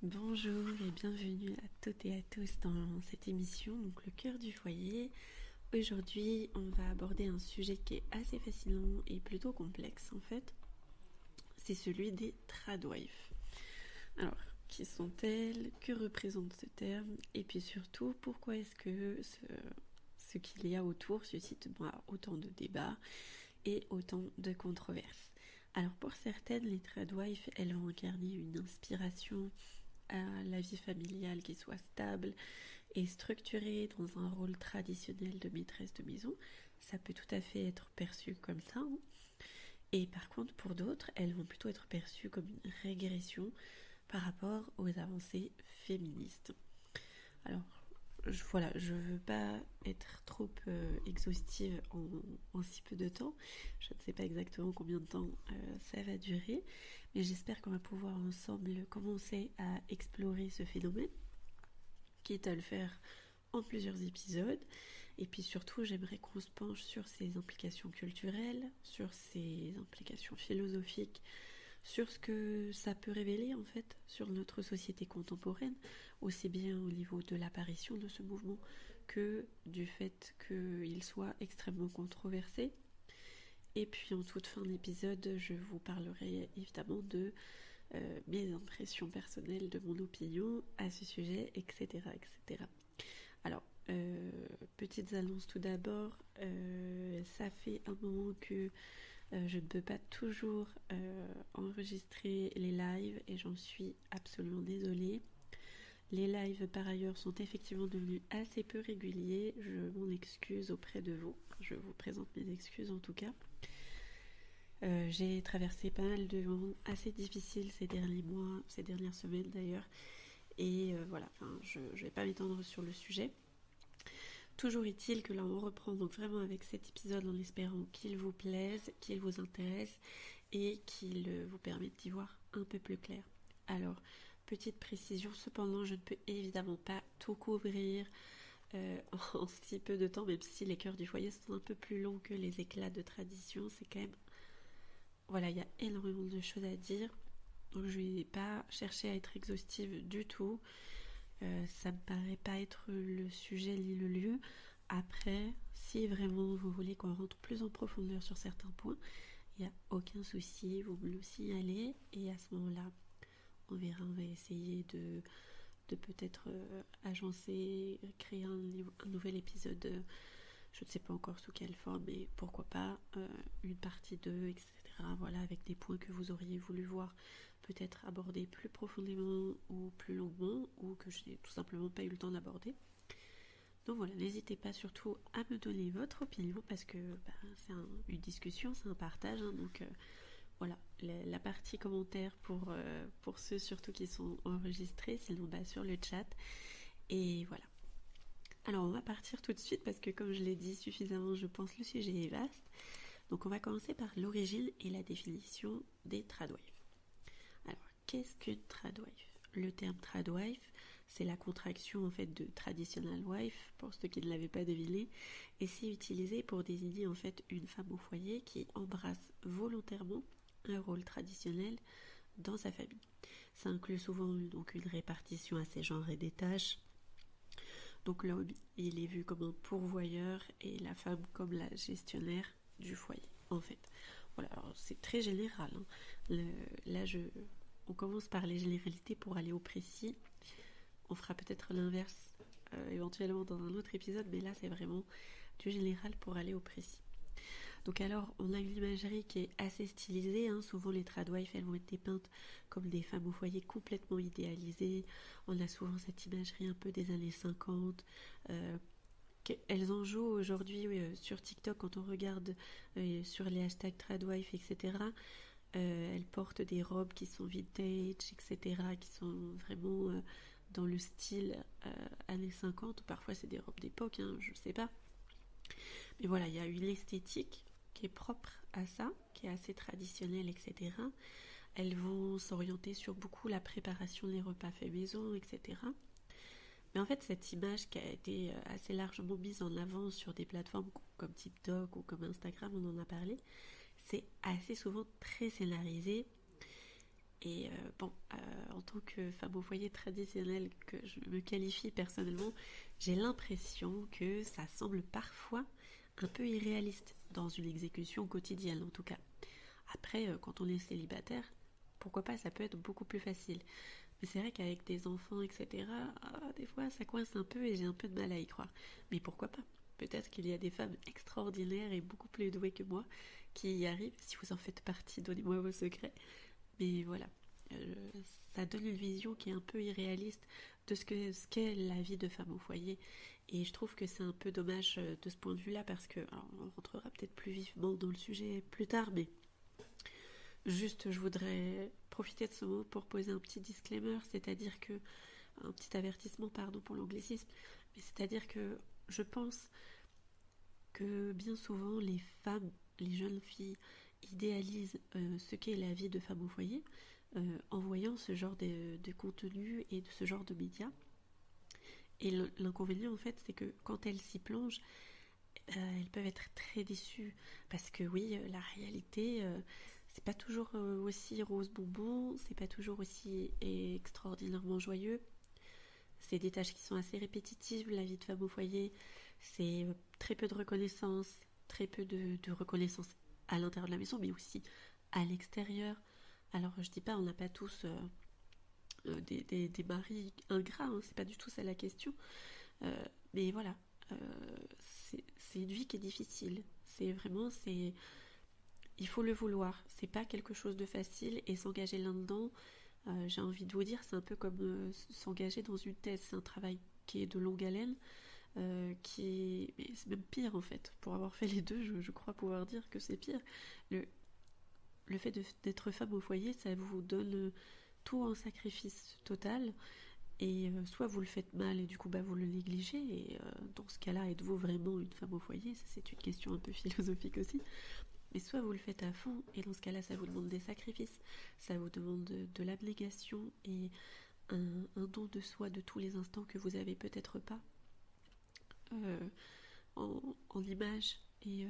Bonjour et bienvenue à toutes et à tous dans cette émission, donc le cœur du foyer. Aujourd'hui, on va aborder un sujet qui est assez fascinant et plutôt complexe en fait. C'est celui des tradwives. Alors, qui sont-elles? Que représente ce terme? Et puis surtout, pourquoi est-ce que ce qu'il y a autour suscite autant de débats et autant de controverses? Alors pour certaines, les tradwives, elles vont incarner une inspiration à la vie familiale qui soit stable et structurée dans un rôle traditionnel de maîtresse de maison. Ça peut tout à fait être perçu comme ça, hein. Et par contre, pour d'autres, elles vont plutôt être perçues comme une régression par rapport aux avancées féministes. Alors, je ne veux pas être trop exhaustive en si peu de temps. Je ne sais pas exactement combien de temps ça va durer, mais j'espère qu'on va pouvoir ensemble commencer à explorer ce phénomène, quitte à le faire en plusieurs épisodes. Et puis surtout, j'aimerais qu'on se penche sur ses implications culturelles, sur ses implications philosophiques, sur ce que ça peut révéler en fait sur notre société contemporaine, aussi bien au niveau de l'apparition de ce mouvement que du fait qu'il soit extrêmement controversé. Et puis en toute fin d'épisode, je vous parlerai évidemment de mes impressions personnelles, de mon opinion à ce sujet, etc. etc. Alors, petites annonces tout d'abord, ça fait un moment que je ne peux pas toujours enregistrer les lives et j'en suis absolument désolée. Les lives par ailleurs sont effectivement devenus assez peu réguliers. Je m'en excuse auprès de vous. Je vous présente mes excuses en tout cas. J'ai traversé pas mal de moments assez difficiles ces derniers mois, ces dernières semaines d'ailleurs. Et voilà, je ne vais pas m'étendre sur le sujet. Toujours est-il que là on reprend donc vraiment avec cet épisode en espérant qu'il vous plaise, qu'il vous intéresse et qu'il vous permette d'y voir un peu plus clair. Alors, petite précision, cependant je ne peux évidemment pas tout couvrir en si peu de temps, même si les cœurs du foyer sont un peu plus longs que les éclats de tradition, c'est quand même... Voilà, il y a énormément de choses à dire, donc je ne vais pas chercher à être exhaustive du tout. Ça me paraît pas être le sujet ni le lieu. Après, si vraiment vous voulez qu'on rentre plus en profondeur sur certains points, il n'y a aucun souci, vous me le signalez et à ce moment-là, on verra, on va essayer de peut-être agencer, créer un nouvel épisode. Je ne sais pas encore sous quelle forme, mais pourquoi pas une partie 2, etc. Voilà, avec des points que vous auriez voulu voir peut-être abordés plus profondément ou plus longuement, ou que je n'ai tout simplement pas eu le temps d'aborder. Donc voilà, n'hésitez pas surtout à me donner votre opinion, parce que c'est une discussion, c'est un partage, hein, donc voilà, la partie commentaire pour ceux surtout qui sont enregistrés, sinon sur le chat, et voilà. Alors on va partir tout de suite parce que comme je l'ai dit suffisamment, je pense le sujet est vaste. Donc on va commencer par l'origine et la définition des tradwives. Alors qu'est-ce qu'une tradwife? Le terme tradwife, c'est la contraction en fait de traditional wife, pour ceux qui ne l'avaient pas deviné, et c'est utilisé pour désigner en fait une femme au foyer qui embrasse volontairement un rôle traditionnel dans sa famille. Ça inclut souvent donc une répartition assez genrée des tâches. Donc l'homme, il est vu comme un pourvoyeur et la femme comme la gestionnaire du foyer, en fait. Voilà, alors c'est très général, hein. On commence par les généralités pour aller au précis. On fera peut-être l'inverse éventuellement dans un autre épisode, mais là c'est vraiment du général pour aller au précis. Donc alors, on a une imagerie qui est assez stylisée, hein. Souvent les tradwives, elles vont être dépeintes comme des femmes au foyer complètement idéalisées. On a souvent cette imagerie un peu des années 50. Elles en jouent aujourd'hui sur TikTok quand on regarde sur les hashtags tradwife, etc. Elles portent des robes qui sont vintage, etc., qui sont vraiment dans le style années 50. Parfois c'est des robes d'époque, hein, je sais pas. Mais voilà, il y a une esthétique qui est propre à ça, qui est assez traditionnelle, etc. Elles vont s'orienter sur beaucoup la préparation des repas faits maison, etc. Mais en fait, cette image qui a été assez largement mise en avant sur des plateformes comme TikTok ou comme Instagram, on en a parlé, c'est assez souvent très scénarisé Et en tant que femme au foyer traditionnelle que je me qualifie personnellement, j'ai l'impression que ça semble parfois un peu irréaliste dans une exécution quotidienne en tout cas. Après, quand on est célibataire, pourquoi pas, ça peut être beaucoup plus facile. Mais c'est vrai qu'avec des enfants, etc., des fois ça coince un peu et j'ai un peu de mal à y croire. Mais pourquoi pas? Peut-être qu'il y a des femmes extraordinaires et beaucoup plus douées que moi qui y arrivent. Si vous en faites partie, donnez-moi vos secrets. Mais voilà, euh, ça donne une vision qui est un peu irréaliste de ce qu'est la vie de femme au foyer. Et je trouve que c'est un peu dommage de ce point de vue-là parce que, alors, on rentrera peut-être plus vivement dans le sujet plus tard, mais juste je voudrais profiter de ce moment pour poser un petit disclaimer, c'est-à-dire que, un petit avertissement, pardon pour l'anglicisme, mais c'est-à-dire que je pense que bien souvent les femmes, les jeunes filles idéalisent ce qu'est la vie de femme au foyer en voyant ce genre de contenu et de ce genre de médias. Et l'inconvénient en fait c'est que quand elles s'y plongent, elles peuvent être très déçues parce que oui, la réalité c'est pas toujours aussi rose bonbon, c'est pas toujours aussi extraordinairement joyeux. C'est des tâches qui sont assez répétitives, la vie de femme au foyer, c'est très peu de reconnaissance, très peu de reconnaissance à l'intérieur de la maison, mais aussi à l'extérieur. Alors je dis pas, on n'a pas tous des maris ingrats, hein, c'est pas du tout ça la question. Mais voilà, c'est une vie qui est difficile. C'est vraiment, il faut le vouloir. C'est pas quelque chose de facile et s'engager là-dedans, j'ai envie de vous dire, c'est un peu comme s'engager dans une thèse. C'est un travail qui est de longue haleine, mais c'est même pire en fait. Pour avoir fait les deux, je crois pouvoir dire que c'est pire. Le, le fait d'être femme au foyer, ça vous donne tout en sacrifice total. Et soit vous le faites mal et du coup vous le négligez. Et dans ce cas-là, êtes-vous vraiment une femme au foyer? Ça, c'est une question un peu philosophique aussi. Mais soit vous le faites à fond, et dans ce cas-là, ça vous demande des sacrifices, ça vous demande de l'abnégation et un don de soi de tous les instants que vous avez peut-être pas euh, en image et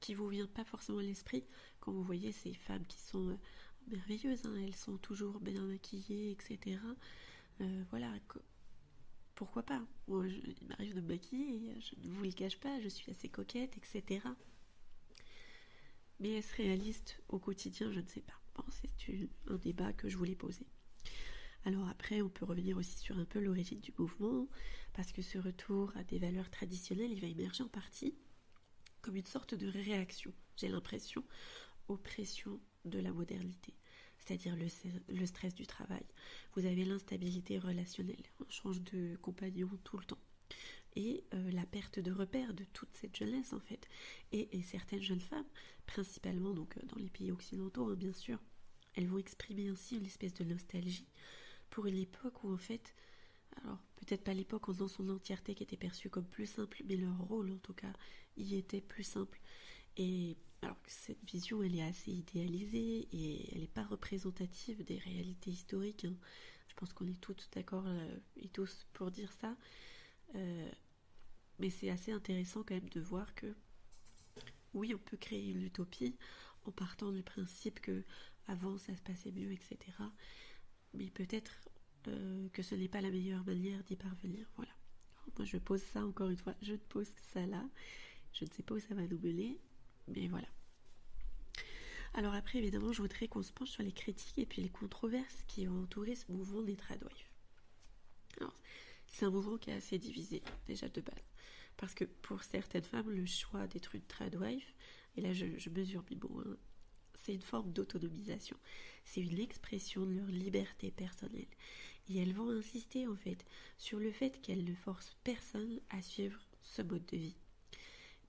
qui vous vient pas forcément à l'esprit quand vous voyez ces femmes qui sont merveilleuses, hein, elles sont toujours bien maquillées, etc. Voilà, pourquoi pas? Moi, il m'arrive de me maquiller, je ne vous le cache pas, je suis assez coquette, etc. Mais est-ce réaliste au quotidien? Je ne sais pas. Bon, c'est un débat que je voulais poser. Alors après, on peut revenir aussi sur un peu l'origine du mouvement, parce que ce retour à des valeurs traditionnelles, il va émerger en partie comme une sorte de réaction, j'ai l'impression, aux pressions de la modernité, c'est-à-dire le stress du travail. Vous avez l'instabilité relationnelle, on change de compagnon tout le temps. Et la perte de repères de toute cette jeunesse en fait. Et certaines jeunes femmes, principalement donc dans les pays occidentaux hein, bien sûr, elles vont exprimer ainsi une espèce de nostalgie pour une époque où en fait, alors peut-être pas l'époque dans son entièreté qui était perçue comme plus simple, mais leur rôle en tout cas y était plus simple. Et alors que cette vision elle est assez idéalisée et elle n'est pas représentative des réalités historiques, hein. Je pense qu'on est tous d'accord et tous pour dire ça. Euh, mais c'est assez intéressant quand même de voir que oui, on peut créer une utopie en partant du principe que avant ça se passait mieux, etc. Mais peut-être que ce n'est pas la meilleure manière d'y parvenir. Voilà. Moi, je pose ça encore une fois. Je te pose ça là. Je ne sais pas où ça va nous mener, mais voilà. Alors après, évidemment, je voudrais qu'on se penche sur les critiques et puis les controverses qui ont entouré ce mouvement des tradwives. Alors, c'est un mouvement qui est assez divisé, déjà de base. Parce que pour certaines femmes, le choix d'être une tradwife, et là je mesure mes mots, hein, c'est une forme d'autonomisation. C'est une expression de leur liberté personnelle. Et elles vont insister en fait sur le fait qu'elles ne forcent personne à suivre ce mode de vie.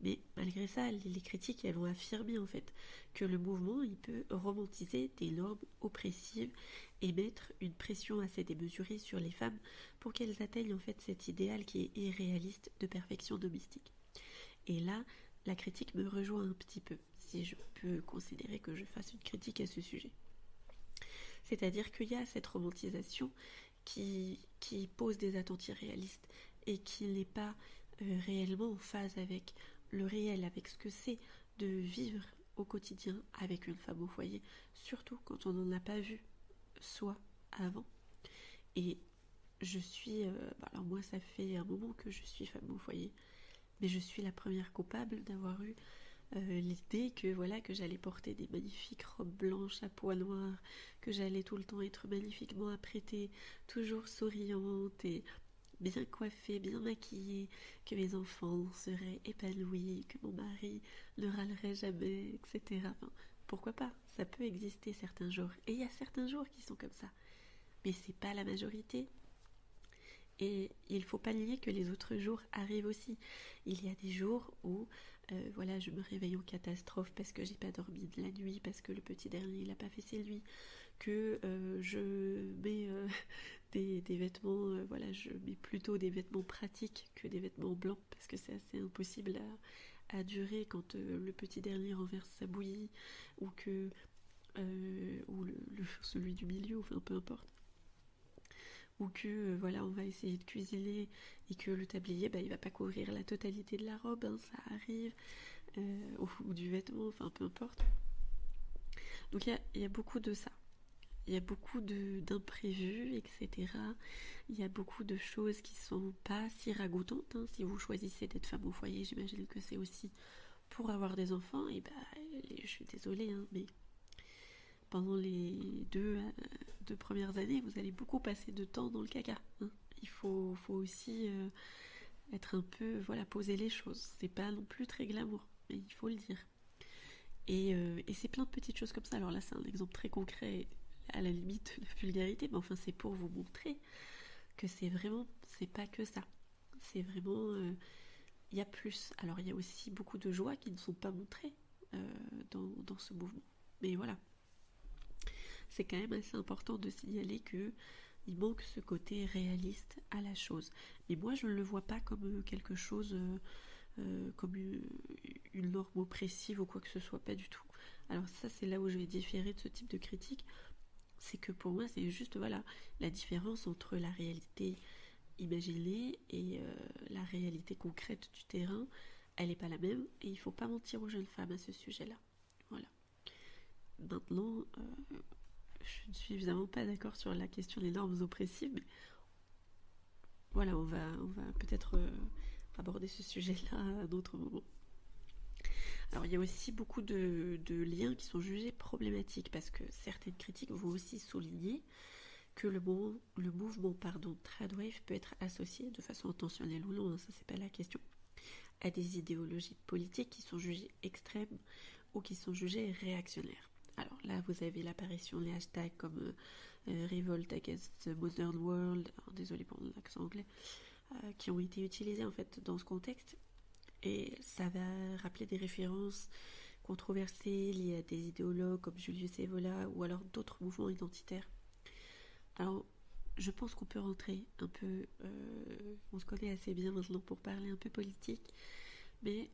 Mais malgré ça, les critiques elles vont affirmer en fait que le mouvement il peut romantiser des normes oppressives et mettre une pression assez démesurée sur les femmes pour qu'elles atteignent en fait cet idéal qui est irréaliste de perfection domestique. Et là, la critique me rejoint un petit peu, si je peux considérer que je fasse une critique à ce sujet. C'est-à-dire qu'il y a cette romantisation qui pose des attentes irréalistes et qui n'est pas réellement en phase avec le réel, avec ce que c'est de vivre au quotidien avec une femme au foyer, surtout quand on n'en a pas vu soi avant. Et je suis... alors moi, ça fait un moment que je suis femme au foyer, mais je suis la première coupable d'avoir eu l'idée que voilà, que j'allais porter des magnifiques robes blanches à pois noirs, que j'allais tout le temps être magnifiquement apprêtée, toujours souriante et bien coiffée, bien maquillée, que mes enfants seraient épanouis, que mon mari ne râlerait jamais, etc. Enfin, pourquoi pas? Ça peut exister certains jours. Et il y a certains jours qui sont comme ça. Mais c'est pas la majorité. Et il faut pas nier que les autres jours arrivent aussi. Il y a des jours où voilà, je me réveille en catastrophe parce que j'ai pas dormi de la nuit, parce que le petit dernier il a pas fait ses nuits, que je mets des vêtements, voilà, je mets plutôt des vêtements pratiques que des vêtements blancs parce que c'est assez impossible à durer quand le petit dernier renverse sa bouillie ou que ou celui du milieu, enfin peu importe, ou que voilà, on va essayer de cuisiner et que le tablier il va pas couvrir la totalité de la robe, hein, ça arrive, ou du vêtement, enfin peu importe. Donc il y a beaucoup de ça. Il y a beaucoup d'imprévus, etc. Il y a beaucoup de choses qui sont pas si ragoûtantes, hein. Si vous choisissez d'être femme au foyer, j'imagine que c'est aussi pour avoir des enfants. Et je suis désolée, hein, mais pendant les deux premières années, vous allez beaucoup passer de temps dans le caca, hein. Il faut aussi être un peu, voilà, poser les choses. C'est pas non plus très glamour, mais il faut le dire. Et c'est plein de petites choses comme ça. Alors là, c'est un exemple très concret, à la limite de vulgarité, mais enfin, c'est pour vous montrer que c'est pas que ça. C'est vraiment, il y a plus. Alors, il y a aussi beaucoup de joies qui ne sont pas montrées dans ce mouvement. Mais voilà, c'est quand même assez important de signaler que il manque ce côté réaliste à la chose. Mais moi, je ne le vois pas comme quelque chose, comme une norme oppressive ou quoi que ce soit, pas du tout. Alors ça, c'est là où je vais différer de ce type de critique. C'est que pour moi, c'est juste voilà la différence entre la réalité imaginée et la réalité concrète du terrain. Elle n'est pas la même et il ne faut pas mentir aux jeunes femmes à ce sujet-là. Voilà. Maintenant, je ne suis évidemment pas d'accord sur la question des normes oppressives, mais voilà, on va peut-être aborder ce sujet-là à un autre moment. Alors il y a aussi beaucoup de liens qui sont jugés problématiques parce que certaines critiques vont aussi souligner que le mouvement Tradwave peut être associé de façon intentionnelle ou non, hein, ça c'est pas la question, à des idéologies politiques qui sont jugées extrêmes ou qui sont jugées réactionnaires. Alors là vous avez l'apparition des hashtags comme Revolt Against the Modern World, désolé pour l'accent anglais, qui ont été utilisés en fait dans ce contexte. Et ça va rappeler des références controversées liées à des idéologues comme Julius Evola ou alors d'autres mouvements identitaires. Alors, je pense qu'on peut rentrer un peu... on se connaît assez bien maintenant pour parler un peu politique, mais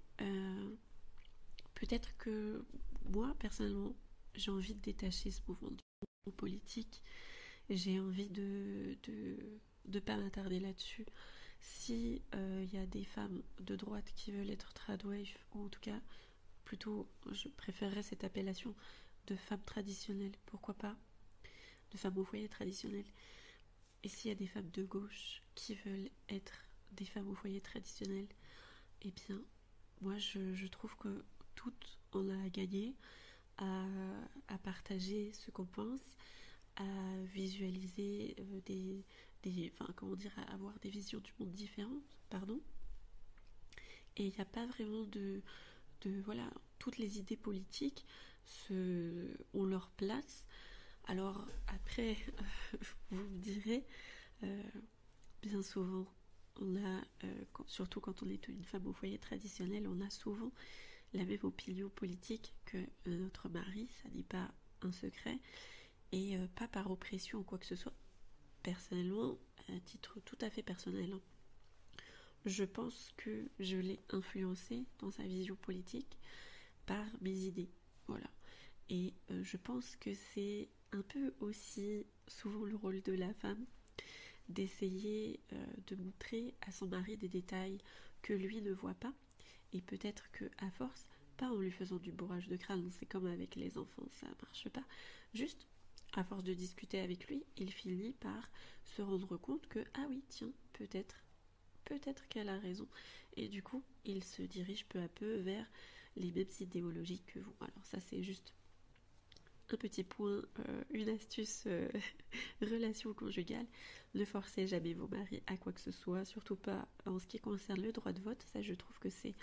peut-être que moi, personnellement, j'ai envie de détacher ce mouvement du mouvement politique. J'ai envie de pas m'attarder là-dessus. Si y a des femmes de droite qui veulent être tradwave, ou en tout cas, plutôt, je préférerais cette appellation de femmes traditionnelles, pourquoi pas, de femmes au foyer traditionnelles. Et s'il y a des femmes de gauche qui veulent être des femmes au foyer traditionnelles, eh bien, moi je trouve que toutes on a à gagner à partager ce qu'on pense, à visualiser comment dire, à avoir des visions du monde différentes, pardon. Et il n'y a pas vraiment voilà, toutes les idées politiques ont leur place. Alors après, vous me direz, bien souvent, on a, surtout quand on est une femme au foyer traditionnel, on a souvent la même opinion politique que notre mari, ça n'est pas un secret, et pas par oppression ou quoi que ce soit. Personnellement, à titre tout à fait personnel, hein, je pense que je l'ai influencé dans sa vision politique par mes idées. Voilà. Et je pense que c'est un peu aussi souvent le rôle de la femme d'essayer de montrer à son mari des détails que lui ne voit pas. Et peut-être qu'à force, pas en lui faisant du bourrage de crâne, c'est comme avec les enfants, ça marche pas. Juste à force de discuter avec lui, il finit par se rendre compte que, ah oui, tiens, peut-être qu'elle a raison. Et du coup, il se dirige peu à peu vers les mêmes idéologies que vous. Alors ça, c'est juste un petit point, une astuce relation conjugale. Ne forcez jamais vos maris à quoi que ce soit, surtout pas en ce qui concerne le droit de vote. Ça, je trouve que c'est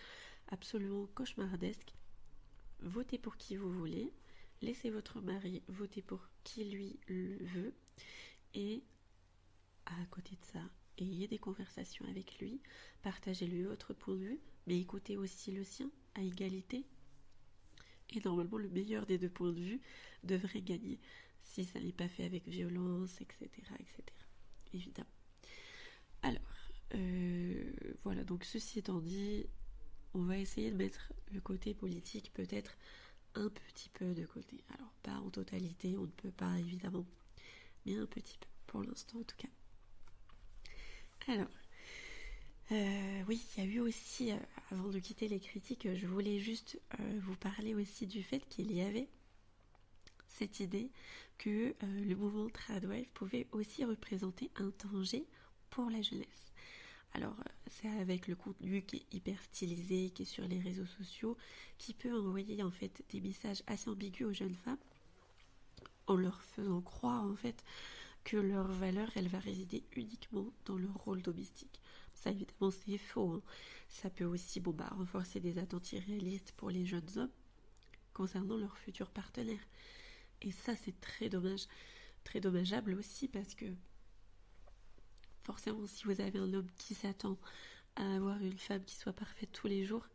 absolument cauchemardesque. Votez pour qui vous voulez, laissez votre mari voter pour qui lui le veut, et à côté de ça, ayez des conversations avec lui, partagez-lui votre point de vue, mais écoutez aussi le sien à égalité. Et normalement, le meilleur des deux points de vue devrait gagner, si ça n'est pas fait avec violence, etc., etc. Évidemment. Alors, voilà, donc ceci étant dit, on va essayer de mettre le côté politique peut-être un petit peu de côté. Alors, pas en totalité, on ne peut pas évidemment, mais un petit peu, pour l'instant en tout cas. Alors, oui, il y a eu aussi, avant de quitter les critiques, je voulais juste vous parler aussi du fait qu'il y avait cette idée que le mouvement Tradwife pouvait aussi représenter un danger pour la jeunesse. Alors, c'est avec le contenu qui est hyper stylisé, qui est sur les réseaux sociaux, qui peut envoyer en fait des messages assez ambigus aux jeunes femmes, en leur faisant croire en fait que leur valeur, elle va résider uniquement dans leur rôle domestique. Ça, évidemment, c'est faux. Hein. Ça peut aussi renforcer des attentes irréalistes pour les jeunes hommes concernant leur futur partenaire. Et ça, c'est très dommage, très dommageable aussi, parce que forcément, si vous avez un homme qui s'attend à avoir une femme qui soit parfaite tous les jours,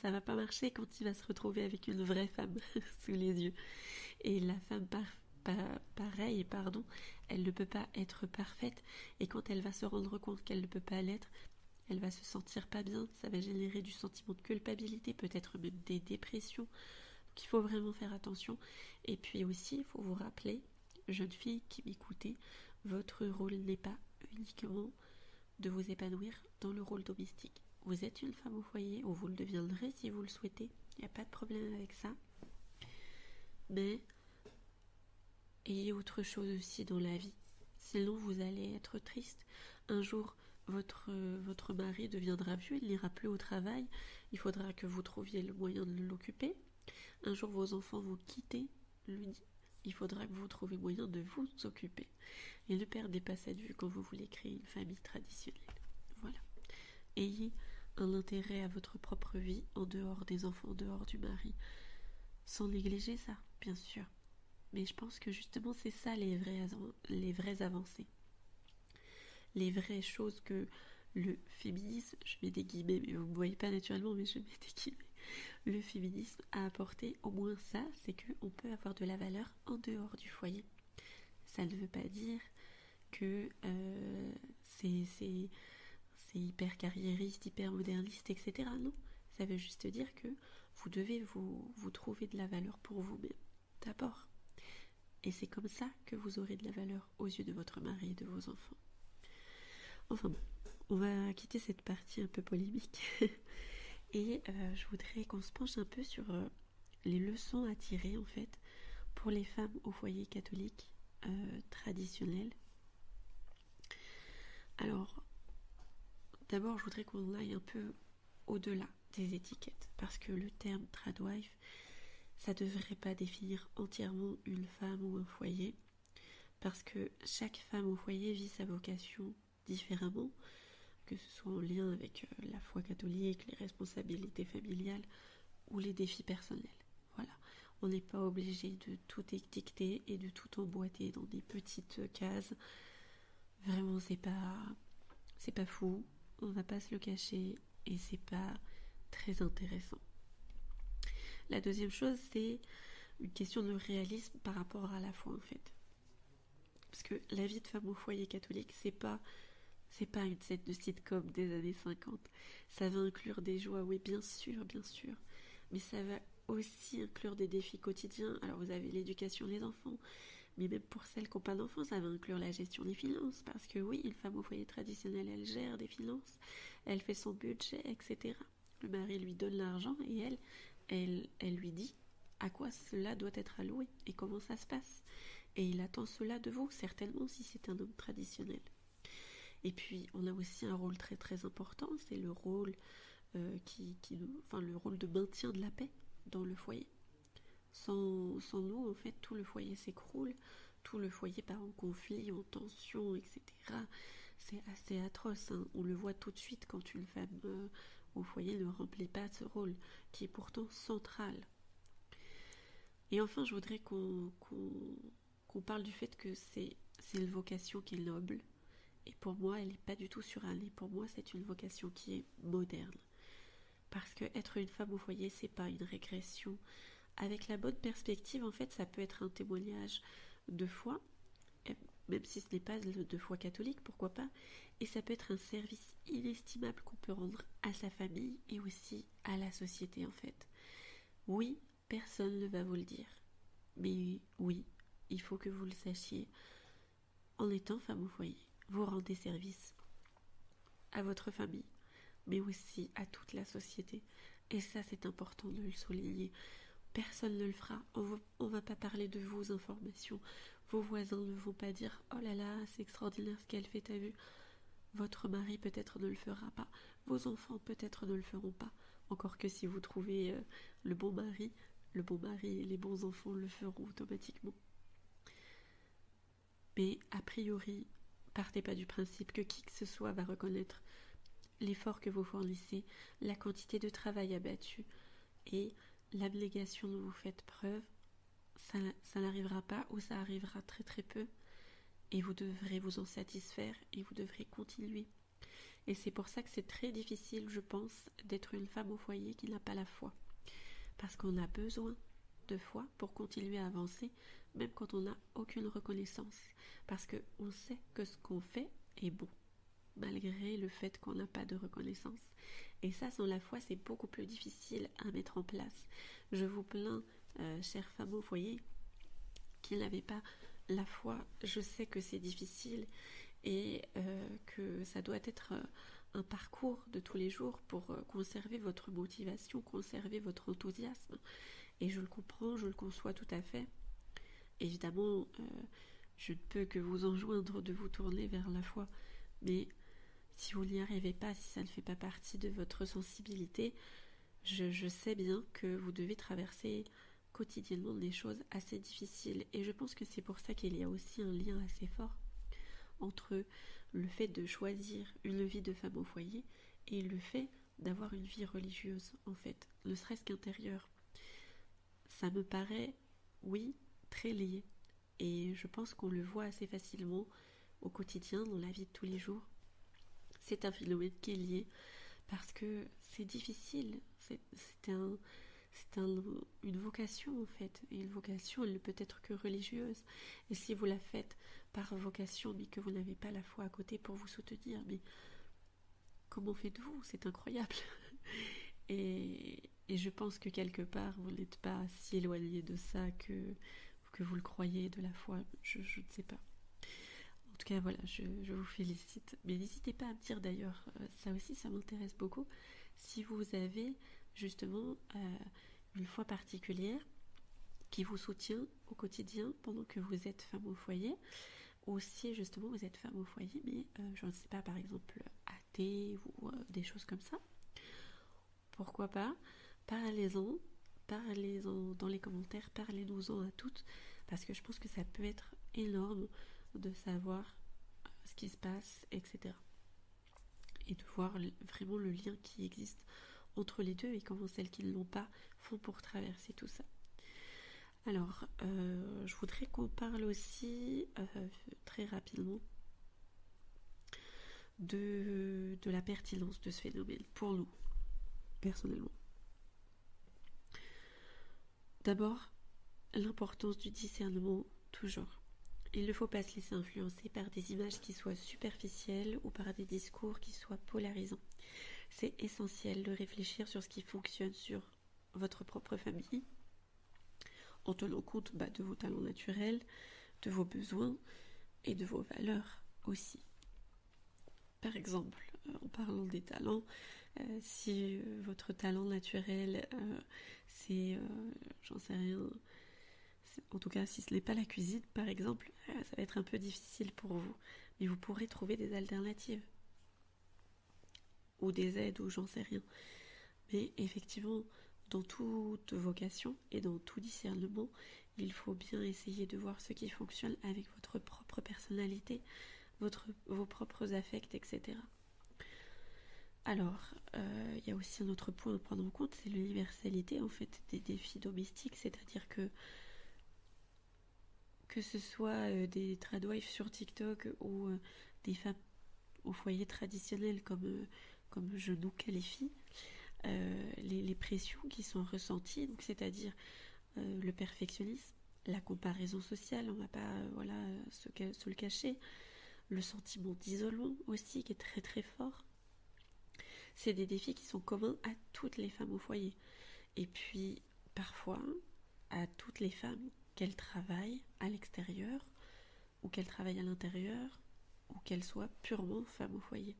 ça va pas marcher quand il va se retrouver avec une vraie femme sous les yeux. Et la femme pareille, elle ne peut pas être parfaite, et quand elle va se rendre compte qu'elle ne peut pas l'être, elle va se sentir pas bien, ça va générer du sentiment de culpabilité, peut-être même des dépressions. Donc il faut vraiment faire attention. Et puis aussi, il faut vous rappeler, jeune fille qui m'écoutez, votre rôle n'est pas uniquement de vous épanouir dans le rôle domestique. Vous êtes une femme au foyer, ou vous le deviendrez si vous le souhaitez, il n'y a pas de problème avec ça. Mais ayez autre chose aussi dans la vie. Sinon, vous allez être triste. Un jour, votre mari deviendra vieux, il n'ira plus au travail. Il faudra que vous trouviez le moyen de l'occuper. Un jour, vos enfants vont quitter le nid. Il faudra que vous trouviez moyen de vous occuper. Et ne perdez pas cette vue quand vous voulez créer une famille traditionnelle. Voilà. Ayez un intérêt à votre propre vie, en dehors des enfants, en dehors du mari. Sans négliger ça, bien sûr. Mais je pense que justement, c'est ça les vraies avancées. Les vraies choses que le féminisme, je mets des guillemets, mais vous ne me voyez pas naturellement, mais je mets des guillemets. Le féminisme a apporté au moins ça, c'est qu'on peut avoir de la valeur en dehors du foyer. Ça ne veut pas dire que c'est hyper carriériste, hyper moderniste, etc. Non, ça veut juste dire que vous devez vous trouver de la valeur pour vous-même, d'abord. Et c'est comme ça que vous aurez de la valeur aux yeux de votre mari et de vos enfants. Enfin bon, on va quitter cette partie un peu polémique. Et je voudrais qu'on se penche un peu sur les leçons à tirer en fait pour les femmes au foyer catholique traditionnel. Alors, d'abord, je voudrais qu'on aille un peu au-delà des étiquettes, parce que le terme tradwife, ça ne devrait pas définir entièrement une femme ou un foyer, parce que chaque femme au foyer vit sa vocation différemment, que ce soit en lien avec la foi catholique, les responsabilités familiales ou les défis personnels. Voilà, on n'est pas obligé de tout étiqueter et de tout emboîter dans des petites cases. Vraiment, c'est pas fou, on va pas se le cacher, et c'est pas très intéressant. La deuxième chose, c'est une question de réalisme par rapport à la foi en fait. Parce que la vie de femme au foyer catholique, c'est pas une scène de sitcom des années 50. Ça va inclure des joies, oui, bien sûr, mais ça va aussi inclure des défis quotidiens. Alors vous avez l'éducation des enfants, mais même pour celles qui n'ont pas d'enfants, ça va inclure la gestion des finances, parce que oui, une femme au foyer traditionnel, elle gère des finances, elle fait son budget, etc. Le mari lui donne l'argent et elle lui dit à quoi cela doit être alloué et comment ça se passe. Et il attend cela de vous, certainement, si c'est un homme traditionnel. Et puis, on a aussi un rôle très très important, c'est le rôle le rôle de maintien de la paix dans le foyer. Sans nous, en fait, tout le foyer s'écroule, tout le foyer part en conflit, en tension, etc. C'est assez atroce, hein. On le voit tout de suite quand une femme au foyer ne remplit pas ce rôle, qui est pourtant central. Et enfin, je voudrais qu'on parle du fait que c'est une vocation qui est noble. Et pour moi, elle n'est pas du tout surannée. Pour moi, c'est une vocation qui est moderne. Parce que être une femme au foyer, c'est pas une régression. Avec la bonne perspective, en fait, ça peut être un témoignage de foi, même si ce n'est pas de foi catholique, pourquoi pas. Et ça peut être un service inestimable qu'on peut rendre à sa famille et aussi à la société, en fait. Oui, personne ne va vous le dire. Mais oui, il faut que vous le sachiez. En étant femme au foyer, vous rendez service à votre famille, mais aussi à toute la société. Et ça, c'est important de le souligner. Personne ne le fera. On va pas parler de vos informations. Vos voisins ne vont pas dire « Oh là là, c'est extraordinaire ce qu'elle fait, t'as vu ?» Votre mari peut-être ne le fera pas. Vos enfants peut-être ne le feront pas. Encore que si vous trouvez le bon mari et les bons enfants le feront automatiquement. Mais a priori, partez pas du principe que qui que ce soit va reconnaître l'effort que vous fournissez, la quantité de travail abattu et l'abnégation dont vous faites preuve. Ça n'arrivera pas ou ça arrivera très très peu et vous devrez vous en satisfaire et vous devrez continuer. Et c'est pour ça que c'est très difficile, je pense, d'être une femme au foyer qui n'a pas la foi. Parce qu'on a besoin de foi pour continuer à avancer, même quand on n'a aucune reconnaissance. Parce qu'on sait que ce qu'on fait est bon, malgré le fait qu'on n'a pas de reconnaissance. Et ça, sans la foi, c'est beaucoup plus difficile à mettre en place. Je vous plains, chères femmes au foyer, qui n'avaient pas la foi. Je sais que c'est difficile et que ça doit être un parcours de tous les jours pour conserver votre motivation, conserver votre enthousiasme. Et je le comprends, je le conçois tout à fait. Évidemment, je ne peux que vous enjoindre de vous tourner vers la foi, mais si vous n'y arrivez pas, si ça ne fait pas partie de votre sensibilité, je sais bien que vous devez traverser quotidiennement des choses assez difficiles. Et je pense que c'est pour ça qu'il y a aussi un lien assez fort entre le fait de choisir une vie de femme au foyer et le fait d'avoir une vie religieuse, en fait, ne serait-ce qu'intérieure. Ça me paraît, oui, très lié. Et je pense qu'on le voit assez facilement au quotidien, dans la vie de tous les jours. C'est un phénomène qui est lié parce que c'est difficile. Une vocation en fait. Et une vocation, elle ne peut être que religieuse. Et si vous la faites par vocation, mais que vous n'avez pas la foi à côté pour vous soutenir, mais comment faites-vous? C'est incroyable. Et je pense que quelque part, vous n'êtes pas si éloigné de ça que vous le croyez, de la foi. Je ne sais pas. En tout cas, voilà, je vous félicite. Mais n'hésitez pas à me dire d'ailleurs, ça aussi, ça m'intéresse beaucoup, si vous avez justement une foi particulière qui vous soutient au quotidien pendant que vous êtes femme au foyer, ou si justement vous êtes femme au foyer, mais je ne sais pas, par exemple athée ou des choses comme ça. Pourquoi pas? Parlez-en dans les commentaires, parlez-nous-en à toutes, parce que je pense que ça peut être énorme de savoir ce qui se passe, etc. Et de voir vraiment le lien qui existe entre les deux et comment celles qui ne l'ont pas font pour traverser tout ça. Alors, je voudrais qu'on parle aussi très rapidement de la pertinence de ce phénomène pour nous, personnellement. D'abord, l'importance du discernement, toujours. Il ne faut pas se laisser influencer par des images qui soient superficielles ou par des discours qui soient polarisants. C'est essentiel de réfléchir sur ce qui fonctionne sur votre propre famille, en tenant compte de vos talents naturels, de vos besoins et de vos valeurs aussi. Par exemple, en parlant des talents, Si votre talent naturel, c'est, j'en sais rien, en tout cas si ce n'est pas la cuisine par exemple, ça va être un peu difficile pour vous. Mais vous pourrez trouver des alternatives, ou des aides, ou j'en sais rien. Mais effectivement, dans toute vocation et dans tout discernement, il faut bien essayer de voir ce qui fonctionne avec votre propre personnalité, vos propres affects, etc. Alors, il y a aussi un autre point à prendre en compte, c'est l'universalité en fait des défis domestiques, c'est-à-dire que ce soit des tradwives sur TikTok ou des femmes au foyer traditionnel comme je nous qualifie, les pressions qui sont ressenties, donc c'est-à-dire le perfectionnisme, la comparaison sociale, on ne va pas se le cacher, le sentiment d'isolement aussi qui est très très fort. C'est des défis qui sont communs à toutes les femmes au foyer. Et puis, parfois, à toutes les femmes, qu'elles travaillent à l'extérieur, ou qu'elles travaillent à l'intérieur, ou qu'elles soient purement femmes au foyer.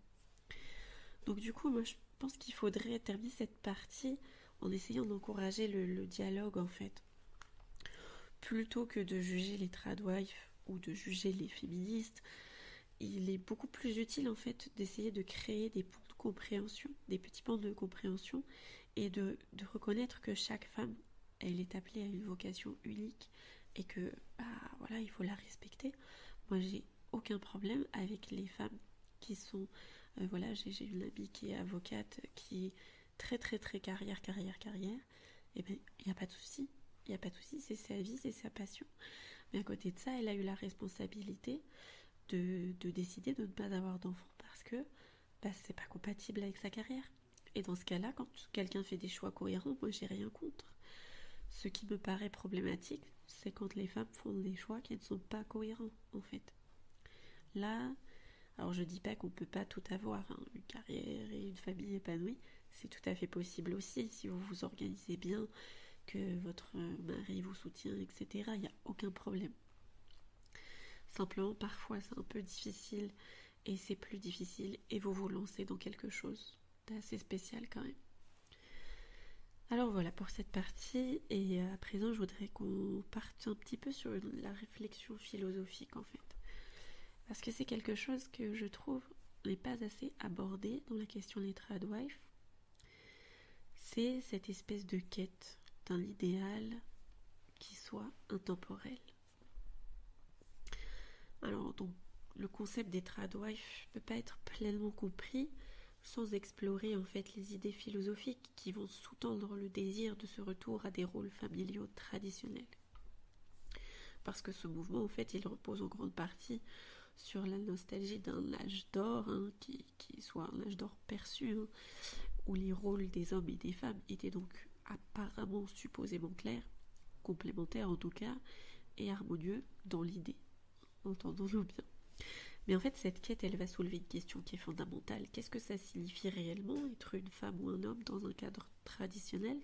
Donc du coup, moi je pense qu'il faudrait terminer cette partie en essayant d'encourager le dialogue en fait. Plutôt que de juger les tradwives ou de juger les féministes, il est beaucoup plus utile en fait d'essayer de créer des ponts de compréhension, des petits ponts de compréhension et de reconnaître que chaque femme, elle est appelée à une vocation unique et que voilà, il faut la respecter. Moi, j'ai aucun problème avec les femmes qui sont voilà, j'ai une amie qui est avocate, qui est très très très carrière, et bien il n'y a pas de souci, il n'y a pas de souci, c'est sa vie, c'est sa passion. Mais à côté de ça, elle a eu la responsabilité de décider de ne pas avoir d'enfant parce que c'est pas compatible avec sa carrière. Et dans ce cas-là, quand quelqu'un fait des choix cohérents, moi j'ai rien contre. Ce qui me paraît problématique, c'est quand les femmes font des choix qui ne sont pas cohérents, en fait. Là, alors je dis pas qu'on peut pas tout avoir, hein, une carrière et une famille épanouie, c'est tout à fait possible aussi, si vous vous organisez bien, que votre mari vous soutient, etc. Il n'y a aucun problème. Simplement, parfois, c'est un peu difficile, et c'est plus difficile, et vous vous lancez dans quelque chose d'assez spécial quand même. Alors voilà pour cette partie, et à présent, je voudrais qu'on parte un petit peu sur la réflexion philosophique en fait. Parce que c'est quelque chose que je trouve n'est pas assez abordé dans la question des tradwives. C'est cette espèce de quête d'un idéal qui soit intemporel. Alors donc le concept des tradwives ne peut pas être pleinement compris sans explorer en fait les idées philosophiques qui vont sous-tendre le désir de ce retour à des rôles familiaux traditionnels. Parce que ce mouvement en fait il repose en grande partie sur la nostalgie d'un âge d'or, hein, qui soit un âge d'or perçu, hein, où les rôles des hommes et des femmes étaient donc apparemment supposément clairs, complémentaires en tout cas, et harmonieux dans l'idée, entendons-nous bien. Mais en fait, cette quête, elle va soulever une question qui est fondamentale. Qu'est-ce que ça signifie réellement, être une femme ou un homme dans un cadre traditionnel ?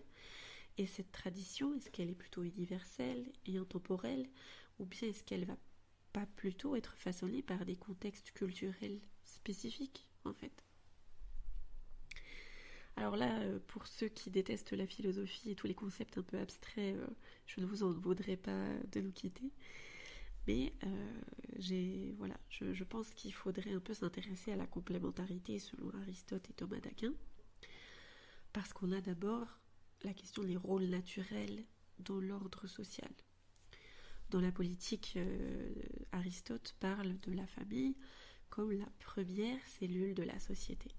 Et cette tradition, est-ce qu'elle est plutôt universelle et intemporelle, ou bien est-ce qu'elle va pas plutôt être façonnée par des contextes culturels spécifiques, en fait ? Alors là, pour ceux qui détestent la philosophie et tous les concepts un peu abstraits, je ne vous en voudrais pas de nous quitter. Mais je pense qu'il faudrait un peu s'intéresser à la complémentarité selon Aristote et Thomas d'Aquin, parce qu'on a d'abord la question des rôles naturels dans l'ordre social. Dans la politique, Aristote parle de la famille comme la première cellule de la société.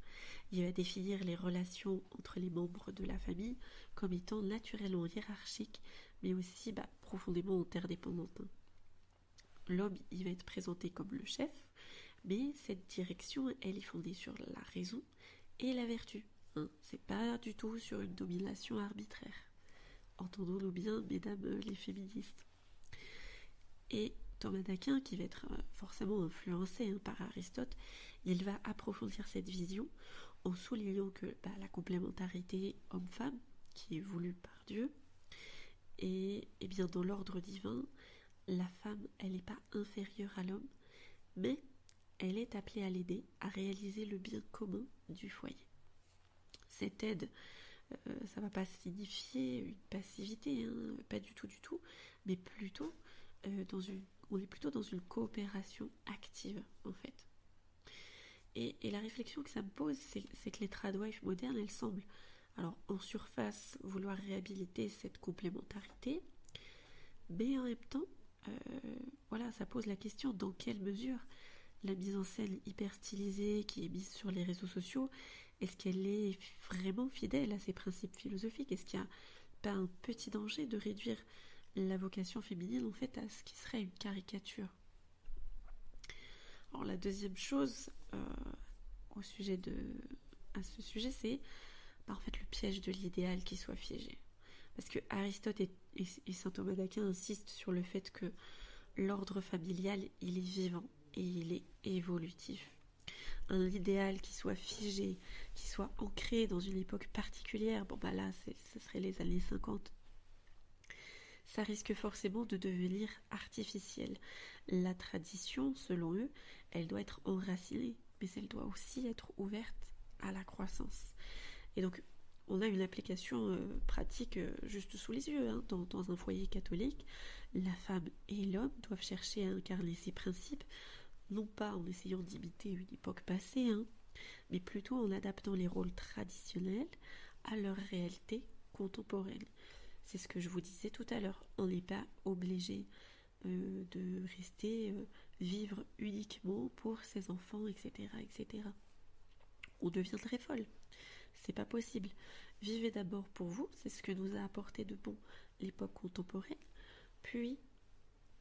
Il va définir les relations entre les membres de la famille comme étant naturellement hiérarchiques, mais aussi profondément interdépendantes. L'homme, il va être présenté comme le chef, mais cette direction, elle est fondée sur la raison et la vertu. C'est pas du tout sur une domination arbitraire. Entendons-nous bien, mesdames les féministes. Et Thomas d'Aquin, qui va être forcément influencé par Aristote, il va approfondir cette vision en soulignant que la complémentarité homme-femme, qui est voulue par Dieu, et bien dans l'ordre divin, la femme, elle n'est pas inférieure à l'homme, mais elle est appelée à l'aider à réaliser le bien commun du foyer. Cette aide, ça ne va pas signifier une passivité, hein, pas du tout, mais plutôt on est plutôt dans une coopération active en fait. Et la réflexion que ça me pose, c'est que les tradwives modernes, elles semblent, alors en surface, vouloir réhabiliter cette complémentarité, mais en même temps, voilà, ça pose la question dans quelle mesure la mise en scène hyper stylisée qui est mise sur les réseaux sociaux, est-ce qu'elle est vraiment fidèle à ses principes philosophiques? Est-ce qu'il n'y a pas un petit danger de réduire la vocation féminine en fait à ce qui serait une caricature? Alors la deuxième chose à ce sujet, c'est en fait le piège de l'idéal qui soit figé. Parce que Aristote et saint Thomas d'Aquin insistent sur le fait que l'ordre familial, il est vivant et il est évolutif. Un idéal qui soit figé, qui soit ancré dans une époque particulière, bon bah là, ce serait les années 50. Ça risque forcément de devenir artificiel. La tradition, selon eux, elle doit être enracinée, mais elle doit aussi être ouverte à la croissance. Et donc, on a une application pratique juste sous les yeux. Hein. Dans un foyer catholique, la femme et l'homme doivent chercher à incarner ces principes, non pas en essayant d'imiter une époque passée, hein, mais plutôt en adaptant les rôles traditionnels à leur réalité contemporaine. C'est ce que je vous disais tout à l'heure. On n'est pas obligé de rester vivre uniquement pour ses enfants, etc., etc. On deviendrait folle. C'est pas possible. Vivez d'abord pour vous, c'est ce que nous a apporté de bon l'époque contemporaine, puis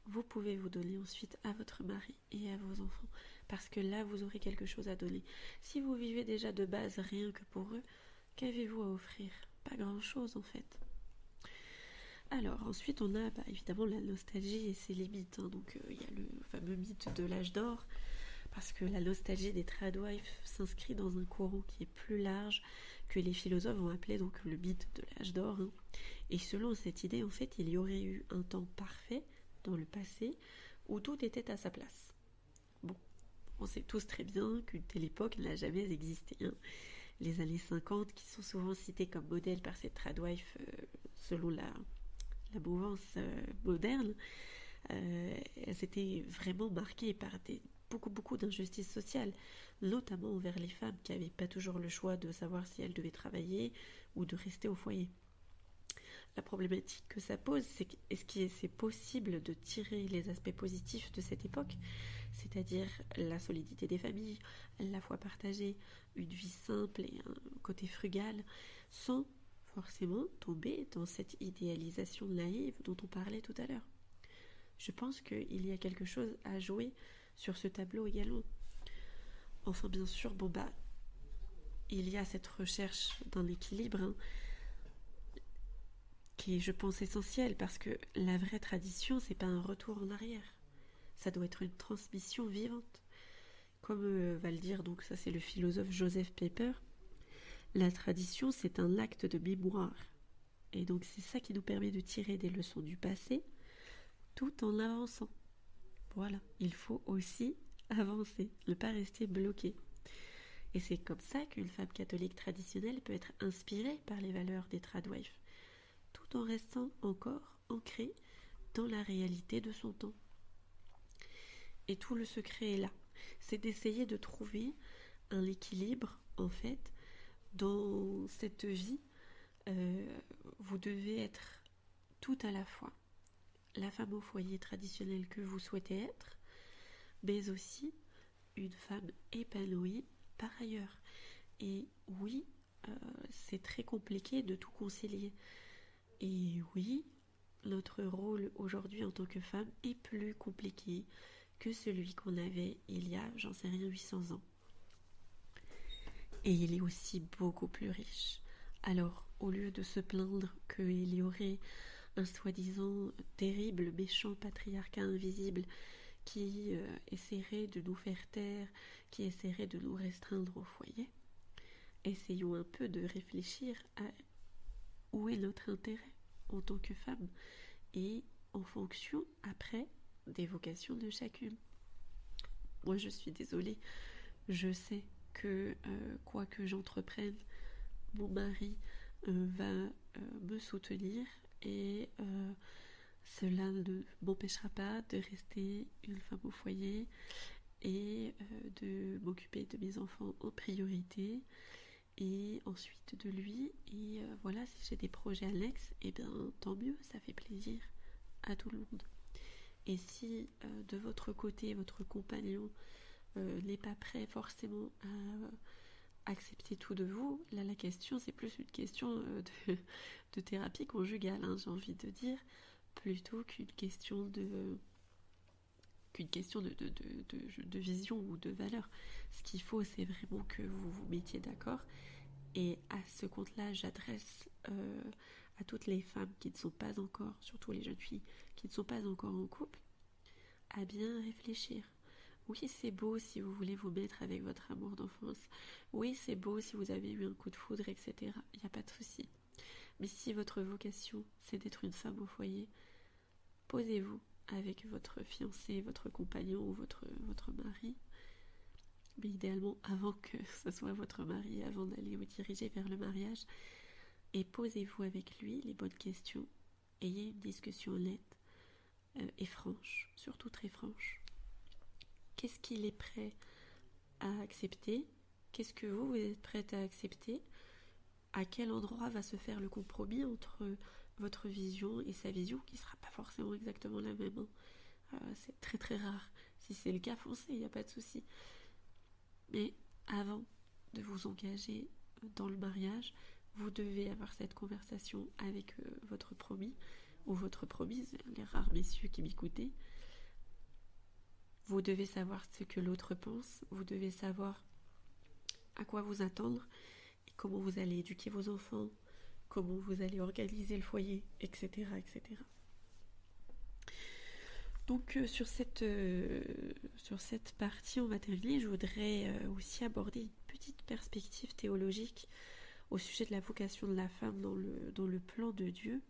vous pouvez vous donner ensuite à votre mari et à vos enfants, parce que là vous aurez quelque chose à donner. Si vous vivez déjà de base rien que pour eux, qu'avez-vous à offrir? Pas grand-chose en fait. Alors ensuite on a évidemment la nostalgie et ses limites, hein. Donc il y a le fameux mythe de l'âge d'or, parce que la nostalgie des tradwives s'inscrit dans un courant qui est plus large que les philosophes vont appeler donc le mythe de l'âge d'or, hein. Et selon cette idée, en fait, il y aurait eu un temps parfait dans le passé où tout était à sa place. Bon, on sait tous très bien qu'une telle époque n'a jamais existé, hein. Les années 50, qui sont souvent citées comme modèles par ces tradwives selon la mouvance moderne, elles étaient vraiment marquées par beaucoup d'injustices sociales, notamment envers les femmes qui n'avaient pas toujours le choix de savoir si elles devaient travailler ou de rester au foyer. La problématique que ça pose, c'est est-ce que c'est possible de tirer les aspects positifs de cette époque, c'est-à-dire la solidité des familles, la foi partagée, une vie simple et un côté frugal, sans forcément tomber dans cette idéalisation naïve dont on parlait tout à l'heure. Je pense qu'il y a quelque chose à jouer sur ce tableau également. Enfin, bien sûr, il y a cette recherche d'un équilibre, hein, qui est, je pense, essentielle, parce que la vraie tradition, c'est pas un retour en arrière. Ça doit être une transmission vivante. Comme va le dire, donc ça c'est le philosophe Joseph Pieper, la tradition, c'est un acte de mémoire. Et donc c'est ça qui nous permet de tirer des leçons du passé, tout en avançant. Voilà, il faut aussi avancer, ne pas rester bloqué. Et c'est comme ça qu'une femme catholique traditionnelle peut être inspirée par les valeurs des tradwives, tout en restant encore ancrée dans la réalité de son temps. Et tout le secret est là, c'est d'essayer de trouver un équilibre, en fait, dans cette vie. Vous devez être tout à la fois la femme au foyer traditionnelle que vous souhaitez être, mais aussi une femme épanouie par ailleurs. Et oui, c'est très compliqué de tout concilier. Et oui, notre rôle aujourd'hui en tant que femme est plus compliqué que celui qu'on avait il y a, j'en sais rien, 800 ans. Et il est aussi beaucoup plus riche. Alors, au lieu de se plaindre qu'il y aurait un soi-disant terrible, méchant patriarcat invisible qui essaierait de nous faire taire, qui essaierait de nous restreindre au foyer, essayons un peu de réfléchir à où est notre intérêt en tant que femme et en fonction, après, des vocations de chacune. Moi, je suis désolée, je sais que quoi que j'entreprenne, mon mari va me soutenir et cela ne m'empêchera pas de rester une femme au foyer et de m'occuper de mes enfants en priorité et ensuite de lui. Et voilà, si j'ai des projets annexes, et bien tant mieux, ça fait plaisir à tout le monde. Et si de votre côté, votre compagnon n'est pas prêt forcément à accepter tout de vous, là la question c'est plus une question de thérapie conjugale, hein, j'ai envie de dire, plutôt qu'une question de vision ou de valeur. Ce qu'il faut, c'est vraiment que vous vous mettiez d'accord. Et à ce compte-là, j'adresse à toutes les femmes qui ne sont pas encore, surtout les jeunes filles, qui ne sont pas encore en couple, à bien réfléchir. Oui, c'est beau si vous voulez vous mettre avec votre amour d'enfance. Oui, c'est beau si vous avez eu un coup de foudre, etc. Il n'y a pas de souci. Mais si votre vocation, c'est d'être une femme au foyer, posez-vous avec votre fiancé, votre compagnon ou votre mari, mais idéalement avant que ce soit votre mari, avant d'aller vous diriger vers le mariage, et posez-vous avec lui les bonnes questions, ayez une discussion honnête et franche, surtout très franche. Qu'est-ce qu'il est prêt à accepter? Qu'est-ce que vous êtes prête à accepter? À quel endroit va se faire le compromis entre votre vision et sa vision, qui ne sera pas forcément exactement la même, hein. C'est très très rare. Si c'est le cas, foncez, il n'y a pas de souci. Mais avant de vous engager dans le mariage, vous devez avoir cette conversation avec votre promis ou votre promise, les rares messieurs qui m'écoutaient. Vous devez savoir ce que l'autre pense, vous devez savoir à quoi vous attendre et comment vous allez éduquer vos enfants, comment vous allez organiser le foyer, etc. etc. Donc sur cette partie, on va terminer. Je voudrais aussi aborder une petite perspective théologique au sujet de la vocation de la femme dans le plan de Dieu.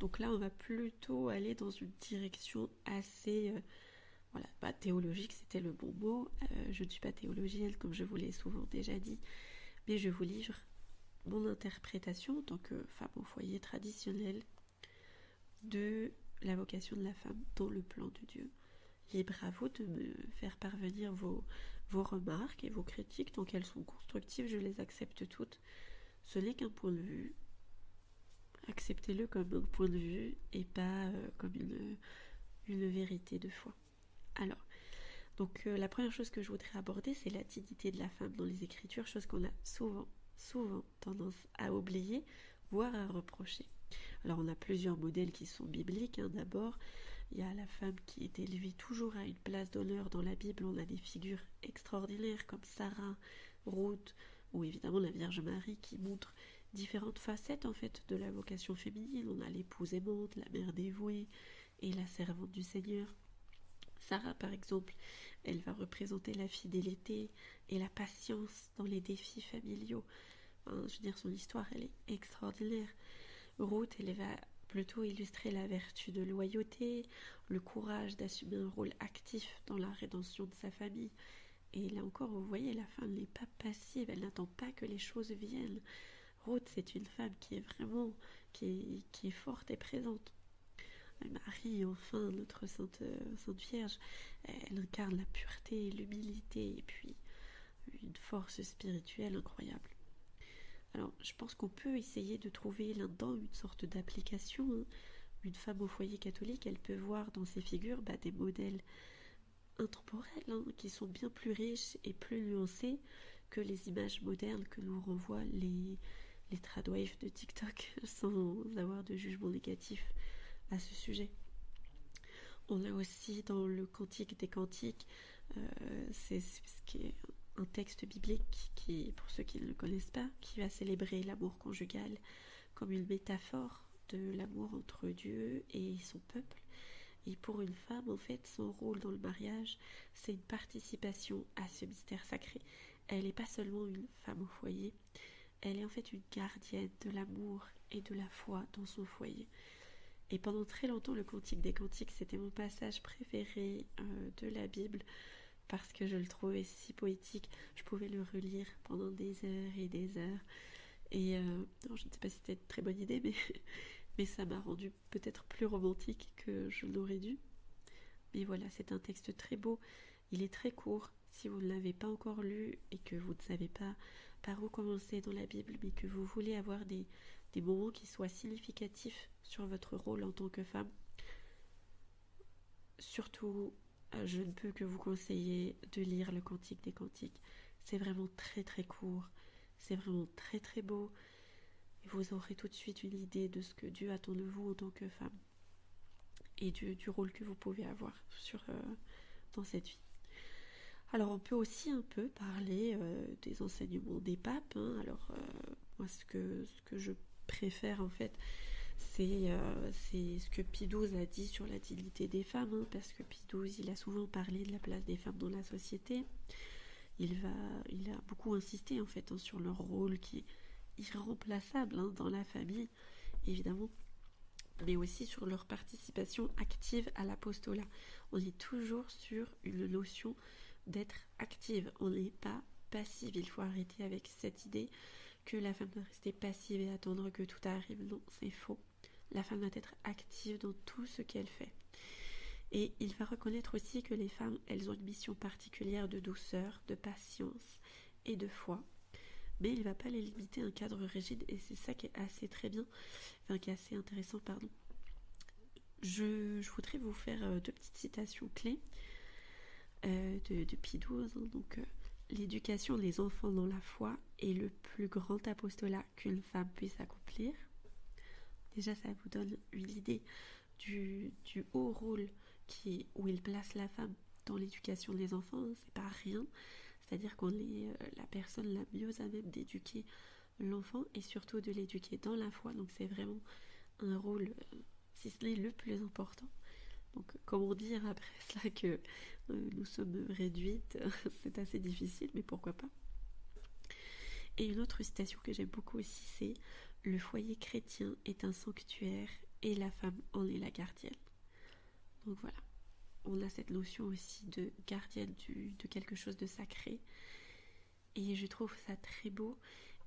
Donc là, on va plutôt aller dans une direction assez théologique, c'était le bon mot. Je ne suis pas théologienne, comme je vous l'ai souvent déjà dit, mais je vous livre mon interprétation en tant que femme au foyer traditionnelle de la vocation de la femme dans le plan de Dieu. Libre à vous de me faire parvenir vos remarques et vos critiques, tant qu'elles sont constructives, je les accepte toutes. Ce n'est qu'un point de vue. Acceptez-le comme un point de vue et pas comme une vérité de foi. Alors, donc la première chose que je voudrais aborder, c'est la dignité de la femme dans les Écritures, chose qu'on a souvent tendance à oublier, voire à reprocher. Alors on a plusieurs modèles qui sont bibliques, hein. D'abord, il y a la femme qui est élevée toujours à une place d'honneur dans la Bible. On a des figures extraordinaires comme Sarah, Ruth, ou évidemment la Vierge Marie qui montre différentes facettes en fait de la vocation féminine. On a l'épouse aimante, la mère dévouée et la servante du Seigneur. Sarah, par exemple, elle va représenter la fidélité et la patience dans les défis familiaux. Enfin, je veux dire, son histoire, elle est extraordinaire. Ruth, elle va plutôt illustrer la vertu de loyauté, le courage d'assumer un rôle actif dans la rédemption de sa famille. Et là encore, vous voyez, la femme n'est pas passive, elle n'attend pas que les choses viennent. Ruth, c'est une femme qui est vraiment, qui est forte et présente. Marie, enfin, notre Sainte Vierge, elle incarne la pureté, l'humilité et puis une force spirituelle incroyable. Alors, je pense qu'on peut essayer de trouver là-dedans une sorte d'application, hein. Une femme au foyer catholique, elle peut voir dans ces figures des modèles intemporels, hein, qui sont bien plus riches et plus nuancés que les images modernes que nous renvoient les tradwives de TikTok sans avoir de jugement négatif à ce sujet. On a aussi dans le Cantique des Cantiques, c'est ce qui est un texte biblique qui, pour ceux qui ne le connaissent pas, qui va célébrer l'amour conjugal comme une métaphore de l'amour entre Dieu et son peuple. Et pour une femme, en fait, son rôle dans le mariage, c'est une participation à ce mystère sacré. Elle n'est pas seulement une femme au foyer, elle est en fait une gardienne de l'amour et de la foi dans son foyer. Et pendant très longtemps, le Cantique des Cantiques, c'était mon passage préféré de la Bible, parce que je le trouvais si poétique. Je pouvais le relire pendant des heures et des heures. Et non, je ne sais pas si c'était une très bonne idée, mais ça m'a rendu peut-être plus romantique que je l'aurais dû. Mais voilà, c'est un texte très beau. Il est très court. Si vous ne l'avez pas encore lu et que vous ne savez pas par où commencer dans la Bible, mais que vous voulez avoir des moments qui soient significatifs sur votre rôle en tant que femme, surtout, je ne peux que vous conseiller de lire le Cantique des Cantiques. C'est vraiment très très court, c'est vraiment très très beau, et vous aurez tout de suite une idée de ce que Dieu attend de vous en tant que femme, et du rôle que vous pouvez avoir dans cette vie. Alors on peut aussi un peu parler des enseignements des papes, hein. Alors moi ce que je préfère en fait, c'est ce que Pie XII a dit sur la dignité des femmes, hein, parce que Pie XII il a souvent parlé de la place des femmes dans la société. Il a beaucoup insisté en fait, hein, sur leur rôle qui est irremplaçable, hein, dans la famille, évidemment, mais aussi sur leur participation active à l'apostolat. On est toujours sur une notion d'être active, on n'est pas passive. Il faut arrêter avec cette idée que la femme doit rester passive et attendre que tout arrive. Non, c'est faux. La femme doit être active dans tout ce qu'elle fait. Et il va reconnaître aussi que les femmes, elles ont une mission particulière de douceur, de patience et de foi. Mais il ne va pas les limiter à un cadre rigide, et c'est ça qui est assez très bien, enfin qui est assez intéressant, pardon. Je voudrais vous faire deux petites citations clés de Pie XII. Hein, donc, l'éducation des enfants dans la foi est le plus grand apostolat qu'une femme puisse accomplir. Déjà, ça vous donne une idée du haut rôle où il place la femme dans l'éducation des enfants. Hein, c'est pas rien. C'est-à-dire qu'on est la personne la mieux à même d'éduquer l'enfant et surtout de l'éduquer dans la foi. Donc c'est vraiment un rôle, si ce n'est le plus important. Donc comment dire après cela que nous sommes réduites, c'est assez difficile, mais pourquoi pas. Et une autre citation que j'aime beaucoup aussi, c'est « Le foyer chrétien est un sanctuaire et la femme en est la gardienne ». Donc voilà, on a cette notion aussi de gardienne de quelque chose de sacré. Et je trouve ça très beau,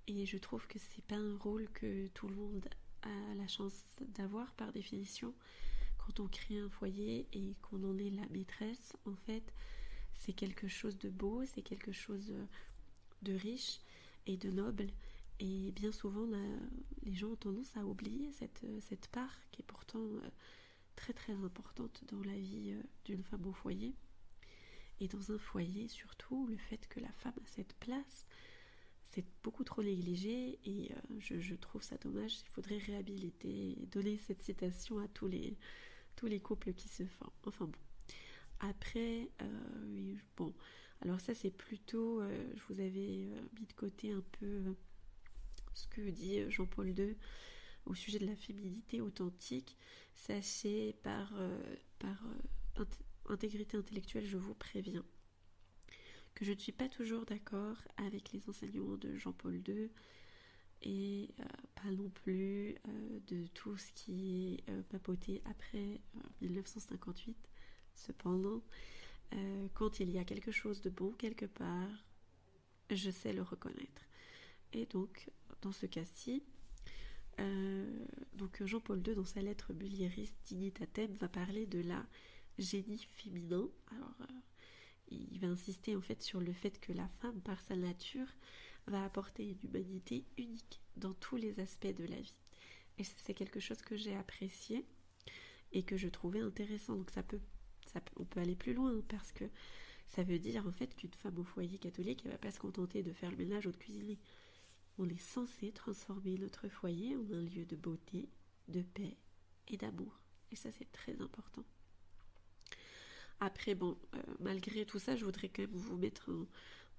et je trouve que c'est pas un rôle que tout le monde a la chance d'avoir par définition. Quand on crée un foyer et qu'on en est la maîtresse, en fait, c'est quelque chose de beau, c'est quelque chose de riche et de noble. Et bien souvent, les gens ont tendance à oublier cette part qui est pourtant très très importante dans la vie d'une femme au foyer. Et dans un foyer, surtout, le fait que la femme a cette place, c'est beaucoup trop négligé, et je trouve ça dommage. Il faudrait réhabiliter et donner cette citation à tous les couples qui se forment. Enfin bon. Après, oui, bon, alors ça c'est plutôt, je vous avais mis de côté un peu ce que dit Jean-Paul II au sujet de la féminité authentique. Sachez par intégrité intellectuelle, je vous préviens que je ne suis pas toujours d'accord avec les enseignements de Jean-Paul II, et pas non plus de tout ce qui est papoté après 1958. Cependant, quand il y a quelque chose de bon quelque part, je sais le reconnaître. Et donc, dans ce cas-ci, donc Jean-Paul II, dans sa lettre Mulieris Dignitatem, va parler de la génie féminin. Alors, il va insister en fait sur le fait que la femme, par sa nature, va apporter une humanité unique dans tous les aspects de la vie. Et c'est quelque chose que j'ai apprécié et que je trouvais intéressant. Donc on peut aller plus loin, parce que ça veut dire en fait qu'une femme au foyer catholique, elle ne va pas se contenter de faire le ménage ou de cuisiner. On est censé transformer notre foyer en un lieu de beauté, de paix et d'amour. Et ça, c'est très important. Après, bon, malgré tout ça, je voudrais quand même vous mettre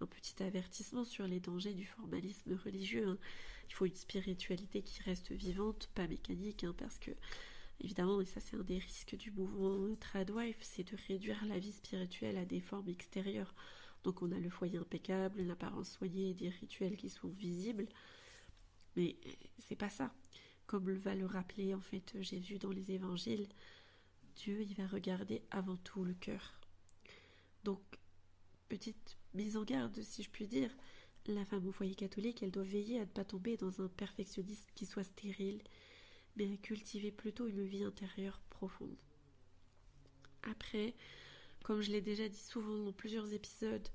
un petit avertissement sur les dangers du formalisme religieux. Hein. Il faut une spiritualité qui reste vivante, pas mécanique, hein, parce que, évidemment, et ça c'est un des risques du mouvement Tradwife, c'est de réduire la vie spirituelle à des formes extérieures. Donc on a le foyer impeccable, l'apparence soignée, des rituels qui sont visibles, mais c'est pas ça. Comme va le rappeler en fait Jésus dans les évangiles, Dieu il va regarder avant tout le cœur. Donc petite mise en garde, si je puis dire. La femme au foyer catholique, elle doit veiller à ne pas tomber dans un perfectionnisme qui soit stérile, mais à cultiver plutôt une vie intérieure profonde. Après, comme je l'ai déjà dit souvent dans plusieurs épisodes,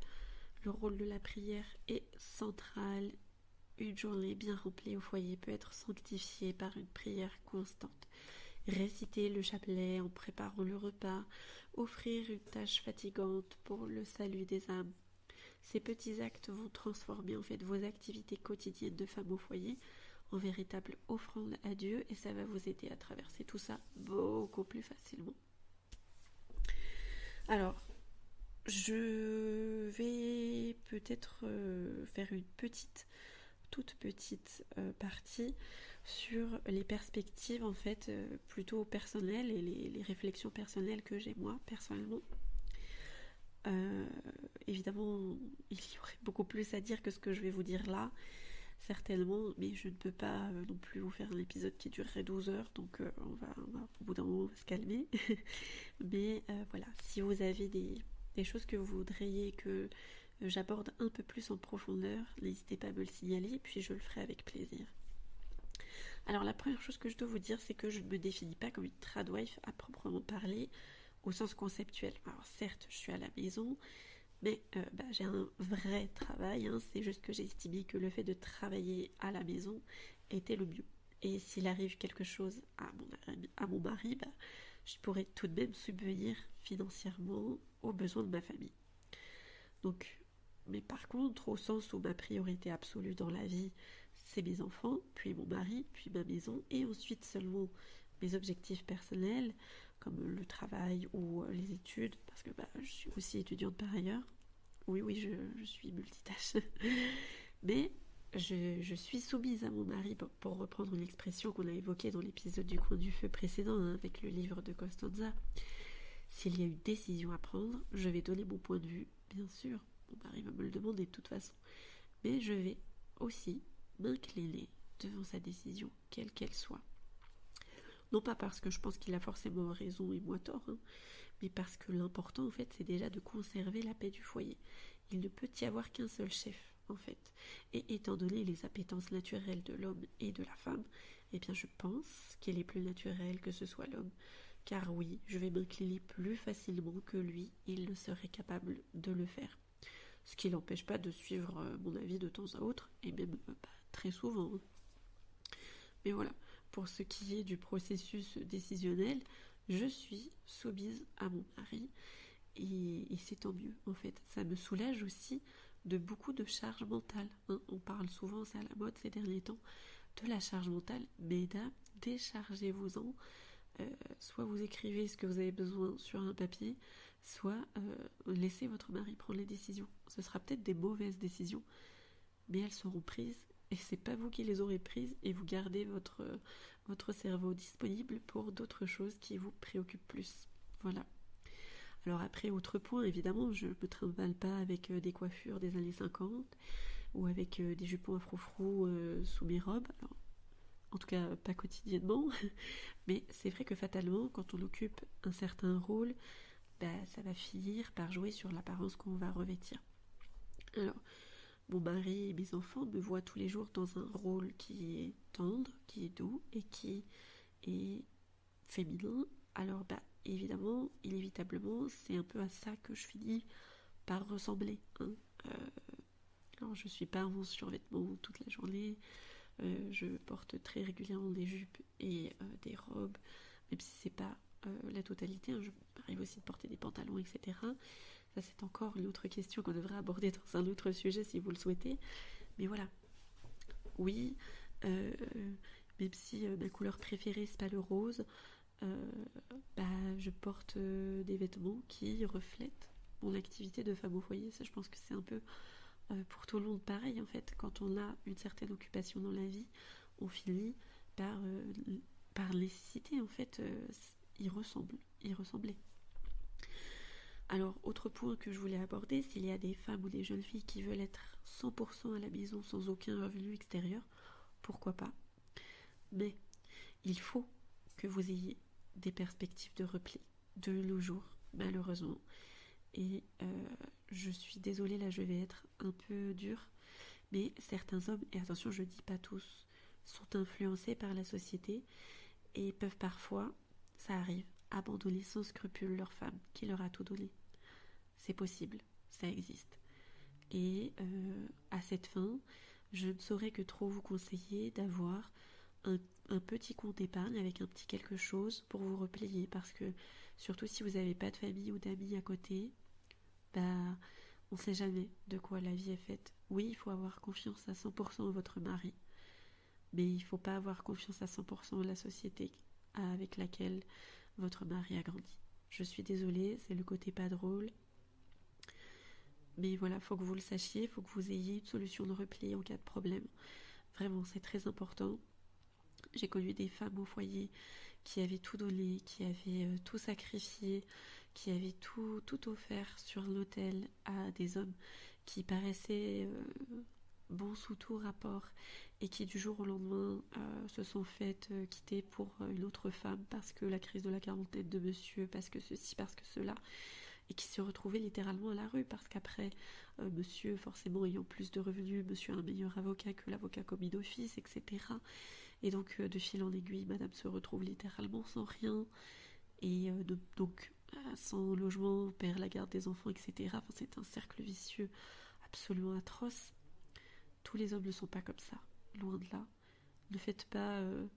le rôle de la prière est central. Une journée bien remplie au foyer peut être sanctifiée par une prière constante. Réciter le chapelet en préparant le repas, offrir une tâche fatigante pour le salut des âmes. Ces petits actes vont transformer en fait vos activités quotidiennes de femme au foyer en véritable offrande à Dieu et ça va vous aider à traverser tout ça beaucoup plus facilement. Alors, je vais peut-être faire une toute petite partie sur les perspectives en fait plutôt personnelles et les réflexions personnelles que j'ai moi personnellement. Évidemment, il y aurait beaucoup plus à dire que ce que je vais vous dire là, certainement, mais je ne peux pas non plus vous faire un épisode qui durerait 12 heures, donc on va au bout d'un moment on va se calmer. Mais voilà, si vous avez des choses que vous voudriez que j'aborde un peu plus en profondeur, n'hésitez pas à me le signaler, puis je le ferai avec plaisir. Alors la première chose que je dois vous dire, c'est que je ne me définis pas comme une tradwife à proprement parler, au sens conceptuel. Alors certes, je suis à la maison, mais j'ai un vrai travail, hein. C'est juste que j'ai estimé que le fait de travailler à la maison était le mieux. Et s'il arrive quelque chose à mon mari, je pourrais tout de même subvenir financièrement aux besoins de ma famille. Donc, mais par contre, au sens où ma priorité absolue dans la vie, c'est mes enfants, puis mon mari, puis ma maison, et ensuite seulement mes objectifs personnels, comme le travail ou les études, parce que je suis aussi étudiante par ailleurs. Oui, je suis multitâche. Mais je suis soumise à mon mari, pour reprendre une expression qu'on a évoquée dans l'épisode du Coin du Feu précédent, hein, avec le livre de Costanza. S'il y a une décision à prendre, je vais donner mon point de vue, bien sûr. Mon mari va me le demander de toute façon. Mais je vais aussi m'incliner devant sa décision, quelle qu'elle soit. Non pas parce que je pense qu'il a forcément raison et moi tort, hein, mais parce que l'important en fait c'est déjà de conserver la paix du foyer. Il ne peut y avoir qu'un seul chef en fait. Et étant donné les appétences naturelles de l'homme et de la femme, eh bien je pense qu'il est plus naturel que ce soit l'homme. Car oui, je vais m'incliner plus facilement que lui, il ne serait capable de le faire. Ce qui n'empêche pas de suivre mon avis de temps à autre, et même très souvent. Mais voilà, pour ce qui est du processus décisionnel, je suis soumise à mon mari, et c'est tant mieux en fait. Ça me soulage aussi de beaucoup de charge mentale, hein. On parle souvent, c'est à la mode ces derniers temps, de la charge mentale. Mesdames, déchargez-vous-en. Soit vous écrivez ce que vous avez besoin sur un papier, soit laissez votre mari prendre les décisions. Ce sera peut-être des mauvaises décisions, mais elles seront prises et c'est pas vous qui les aurez prises et vous gardez votre cerveau disponible pour d'autres choses qui vous préoccupent plus. Voilà. Alors après, autre point, évidemment, je ne me trimballe pas avec des coiffures des années 50 ou avec des jupons à froufrou sous mes robes. Alors, en tout cas pas quotidiennement, mais c'est vrai que fatalement, quand on occupe un certain rôle, ça va finir par jouer sur l'apparence qu'on va revêtir. Alors, mon mari et mes enfants me voient tous les jours dans un rôle qui est tendre, qui est doux et qui est féminin. Alors, évidemment, inévitablement, c'est un peu à ça que je finis par ressembler, hein. Alors, je suis pas en survêtement toute la journée. Je porte très régulièrement des jupes et des robes, même si c'est pas la totalité, hein. Je m'arrive aussi de porter des pantalons, etc. Ça, c'est encore une autre question qu'on devrait aborder dans un autre sujet si vous le souhaitez. Mais voilà. Oui, même si ma couleur préférée, c'est pas le rose, je porte des vêtements qui reflètent mon activité de femme au foyer. Ça, je pense que c'est un peu pour tout le monde pareil en fait. Quand on a une certaine occupation dans la vie, on finit par nécessiter en fait y ressembler. Alors autre point que je voulais aborder, s'il y a des femmes ou des jeunes filles qui veulent être 100% à la maison sans aucun revenu extérieur, pourquoi pas. Mais il faut que vous ayez des perspectives de repli. De nos jours, malheureusement, Et je suis désolée, là je vais être un peu dure, mais certains hommes, et attention je dis pas tous, sont influencés par la société et peuvent parfois, ça arrive, abandonner sans scrupule leur femme qui leur a tout donné. C'est possible, ça existe. Et à cette fin, je ne saurais que trop vous conseiller d'avoir un, un petit compte épargne avec un petit quelque chose pour vous replier, parce que surtout si vous n'avez pas de famille ou d'amis à côté, bah on ne sait jamais de quoi la vie est faite. Oui, il faut avoir confiance à 100% en votre mari, mais il ne faut pas avoir confiance à 100% en la société avec laquelle votre mari a grandi. Je suis désolée, c'est le côté pas drôle, mais voilà, faut que vous le sachiez, faut que vous ayez une solution de repli en cas de problème. Vraiment, c'est très important. J'ai connu des femmes au foyer qui avaient tout donné, qui avaient tout sacrifié, qui avaient tout offert sur l'autel à des hommes qui paraissaient bons sous tout rapport et qui du jour au lendemain se sont faites quitter pour une autre femme parce que la crise de la quarantaine de monsieur, parce que ceci, parce que cela, et qui se retrouvaient littéralement à la rue parce qu'après, monsieur forcément ayant plus de revenus, monsieur a un meilleur avocat que l'avocat commis d'office, etc. Et donc de fil en aiguille, madame se retrouve littéralement sans rien et donc sans logement, perd la garde des enfants, etc. Enfin, c'est un cercle vicieux absolument atroce. Tous les hommes ne sont pas comme ça, loin de là. Ne faites pas, ne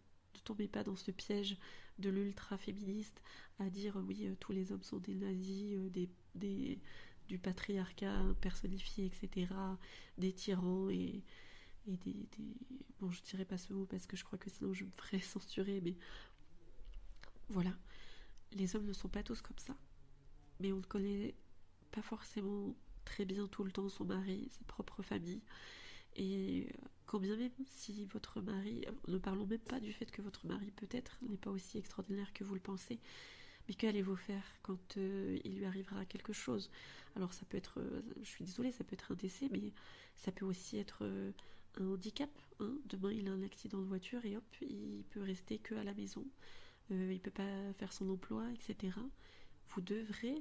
tombez pas dans ce piège de l'ultra-féministe à dire oui, tous les hommes sont des nazis, du patriarcat personnifié, etc., des tyrans et Bon, je dirais pas ce mot parce que je crois que sinon je me ferais censurer, mais voilà. Les hommes ne sont pas tous comme ça. Mais on ne connaît pas forcément très bien tout le temps son mari, sa propre famille. Et quand bien même si votre mari, ne parlons même pas du fait que votre mari peut-être n'est pas aussi extraordinaire que vous le pensez, mais qu'allez-vous faire quand il lui arrivera quelque chose? Alors ça peut être, je suis désolée, ça peut être un décès, mais ça peut aussi être un handicap. Hein. Demain il a un accident de voiture et hop, il peut rester que à la maison, il peut pas faire son emploi, etc. Vous devrez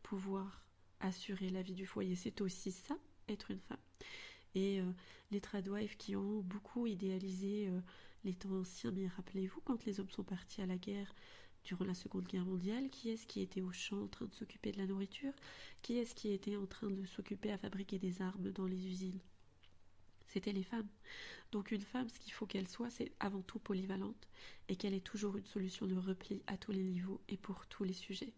pouvoir assurer la vie du foyer. C'est aussi ça, être une femme. Et les tradwives qui ont beaucoup idéalisé les temps anciens, mais rappelez-vous, quand les hommes sont partis à la guerre durant la Seconde Guerre mondiale, qui est-ce qui était au champ en train de s'occuper de la nourriture? Qui est-ce qui était en train de s'occuper à fabriquer des armes dans les usines? C'était les femmes. Donc une femme, ce qu'il faut qu'elle soit, c'est avant tout polyvalente et qu'elle ait toujours une solution de repli à tous les niveaux et pour tous les sujets.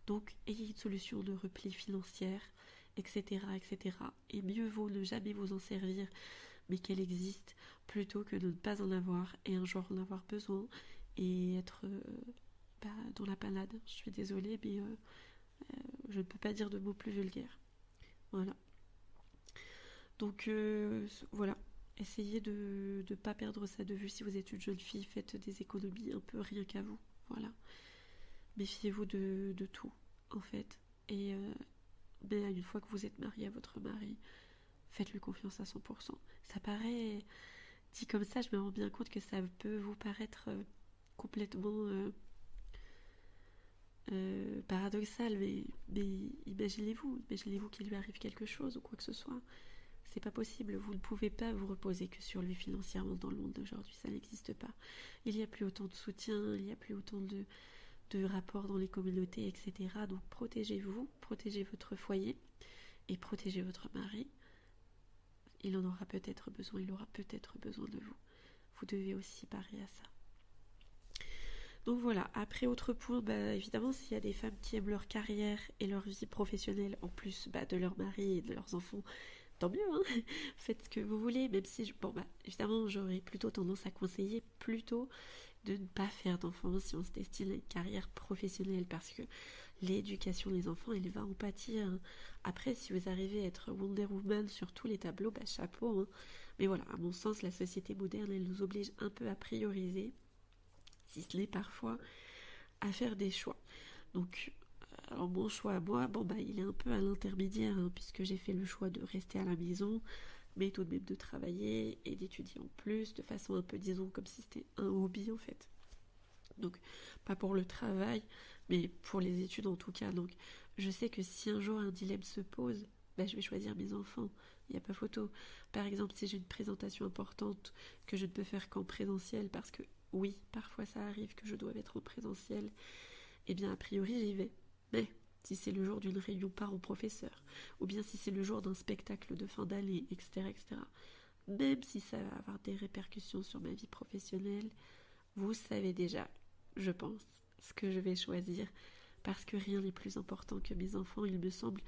Donc ayez une solution de repli financière, etc., etc. Et mieux vaut ne jamais vous en servir, mais qu'elle existe, plutôt que de ne pas en avoir et un jour en avoir besoin et être dans la panade. Je suis désolée, mais je ne peux pas dire de mots plus vulgaires. Voilà. Donc voilà. Essayez de ne pas perdre ça de vue. Si vous êtes une jeune fille, faites des économies un peu rien qu'à vous. Voilà. Méfiez-vous de tout, en fait. Et mais une fois que vous êtes marié à votre mari, faites-lui confiance à 100%. Ça paraît, dit comme ça, je me rends bien compte que ça peut vous paraître complètement paradoxal, mais imaginez-vous qu'il lui arrive quelque chose ou quoi que ce soit. C'est pas possible, vous ne pouvez pas vous reposer que sur lui financièrement dans le monde d'aujourd'hui, ça n'existe pas. Il n'y a plus autant de soutien, il n'y a plus autant de rapports dans les communautés, etc. Donc protégez-vous, protégez votre foyer et protégez votre mari. Il en aura peut-être besoin, il aura peut-être besoin de vous. Vous devez aussi parer à ça. Donc voilà, après autre point, évidemment s'il y a des femmes qui aiment leur carrière et leur vie professionnelle en plus de leur mari et de leurs enfants, tant mieux, hein. Faites ce que vous voulez, même si, évidemment j'aurais plutôt tendance à conseiller plutôt de ne pas faire d'enfants si on se destine à une carrière professionnelle parce que l'éducation des enfants, elle va en pâtir. Hein. Après, si vous arrivez à être Wonder Woman sur tous les tableaux, chapeau. Hein. Mais voilà, à mon sens, la société moderne, elle nous oblige un peu à prioriser, si ce n'est parfois à faire des choix. Donc, alors mon choix à moi, il est un peu à l'intermédiaire, hein, puisque j'ai fait le choix de rester à la maison, mais tout de même de travailler et d'étudier en plus, de façon un peu, disons, comme si c'était un hobby en fait. Donc, pas pour le travail, mais pour les études en tout cas. Donc, je sais que si un jour un dilemme se pose, je vais choisir mes enfants. Il n'y a pas photo. Par exemple, si j'ai une présentation importante que je ne peux faire qu'en présentiel, parce que oui, parfois ça arrive que je dois être en présentiel, eh bien, a priori, j'y vais. Mais si c'est le jour d'une réunion parents-professeurs, ou bien si c'est le jour d'un spectacle de fin d'année, etc., etc., même si ça va avoir des répercussions sur ma vie professionnelle, vous savez déjà, je pense, ce que je vais choisir, parce que rien n'est plus important que mes enfants, il me semble.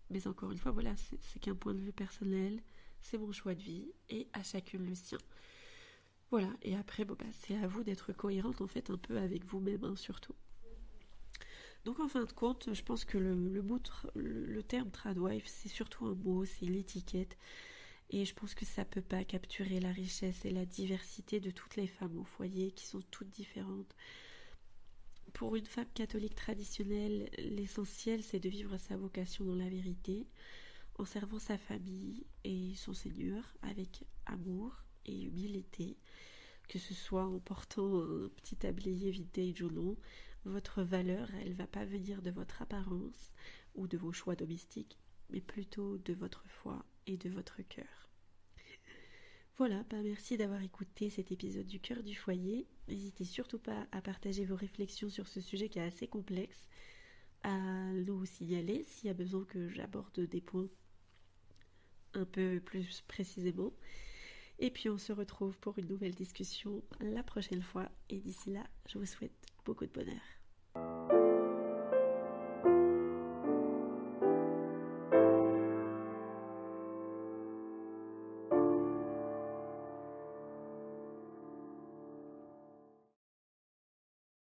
Mais encore une fois, voilà, c'est qu'un point de vue personnel, c'est mon choix de vie, et à chacune le sien. Voilà, et après, c'est à vous d'être cohérente en fait un peu avec vous-même, hein, surtout. Donc en fin de compte, je pense que le terme tradwife, c'est surtout un mot, c'est l'étiquette. Et je pense que ça peut pas capturer la richesse et la diversité de toutes les femmes au foyer qui sont toutes différentes. Pour une femme catholique traditionnelle, l'essentiel c'est de vivre sa vocation dans la vérité, en servant sa famille et son Seigneur avec amour et humilité, que ce soit en portant un petit tablier vintage ou non. Votre valeur, elle va pas venir de votre apparence ou de vos choix domestiques, mais plutôt de votre foi et de votre cœur. Voilà, merci d'avoir écouté cet épisode du cœur du foyer. N'hésitez surtout pas à partager vos réflexions sur ce sujet qui est assez complexe, à nous signaler s'il y a besoin que j'aborde des points un peu plus précisément. Et puis on se retrouve pour une nouvelle discussion la prochaine fois. Et d'ici là, je vous souhaite beaucoup de bonheur.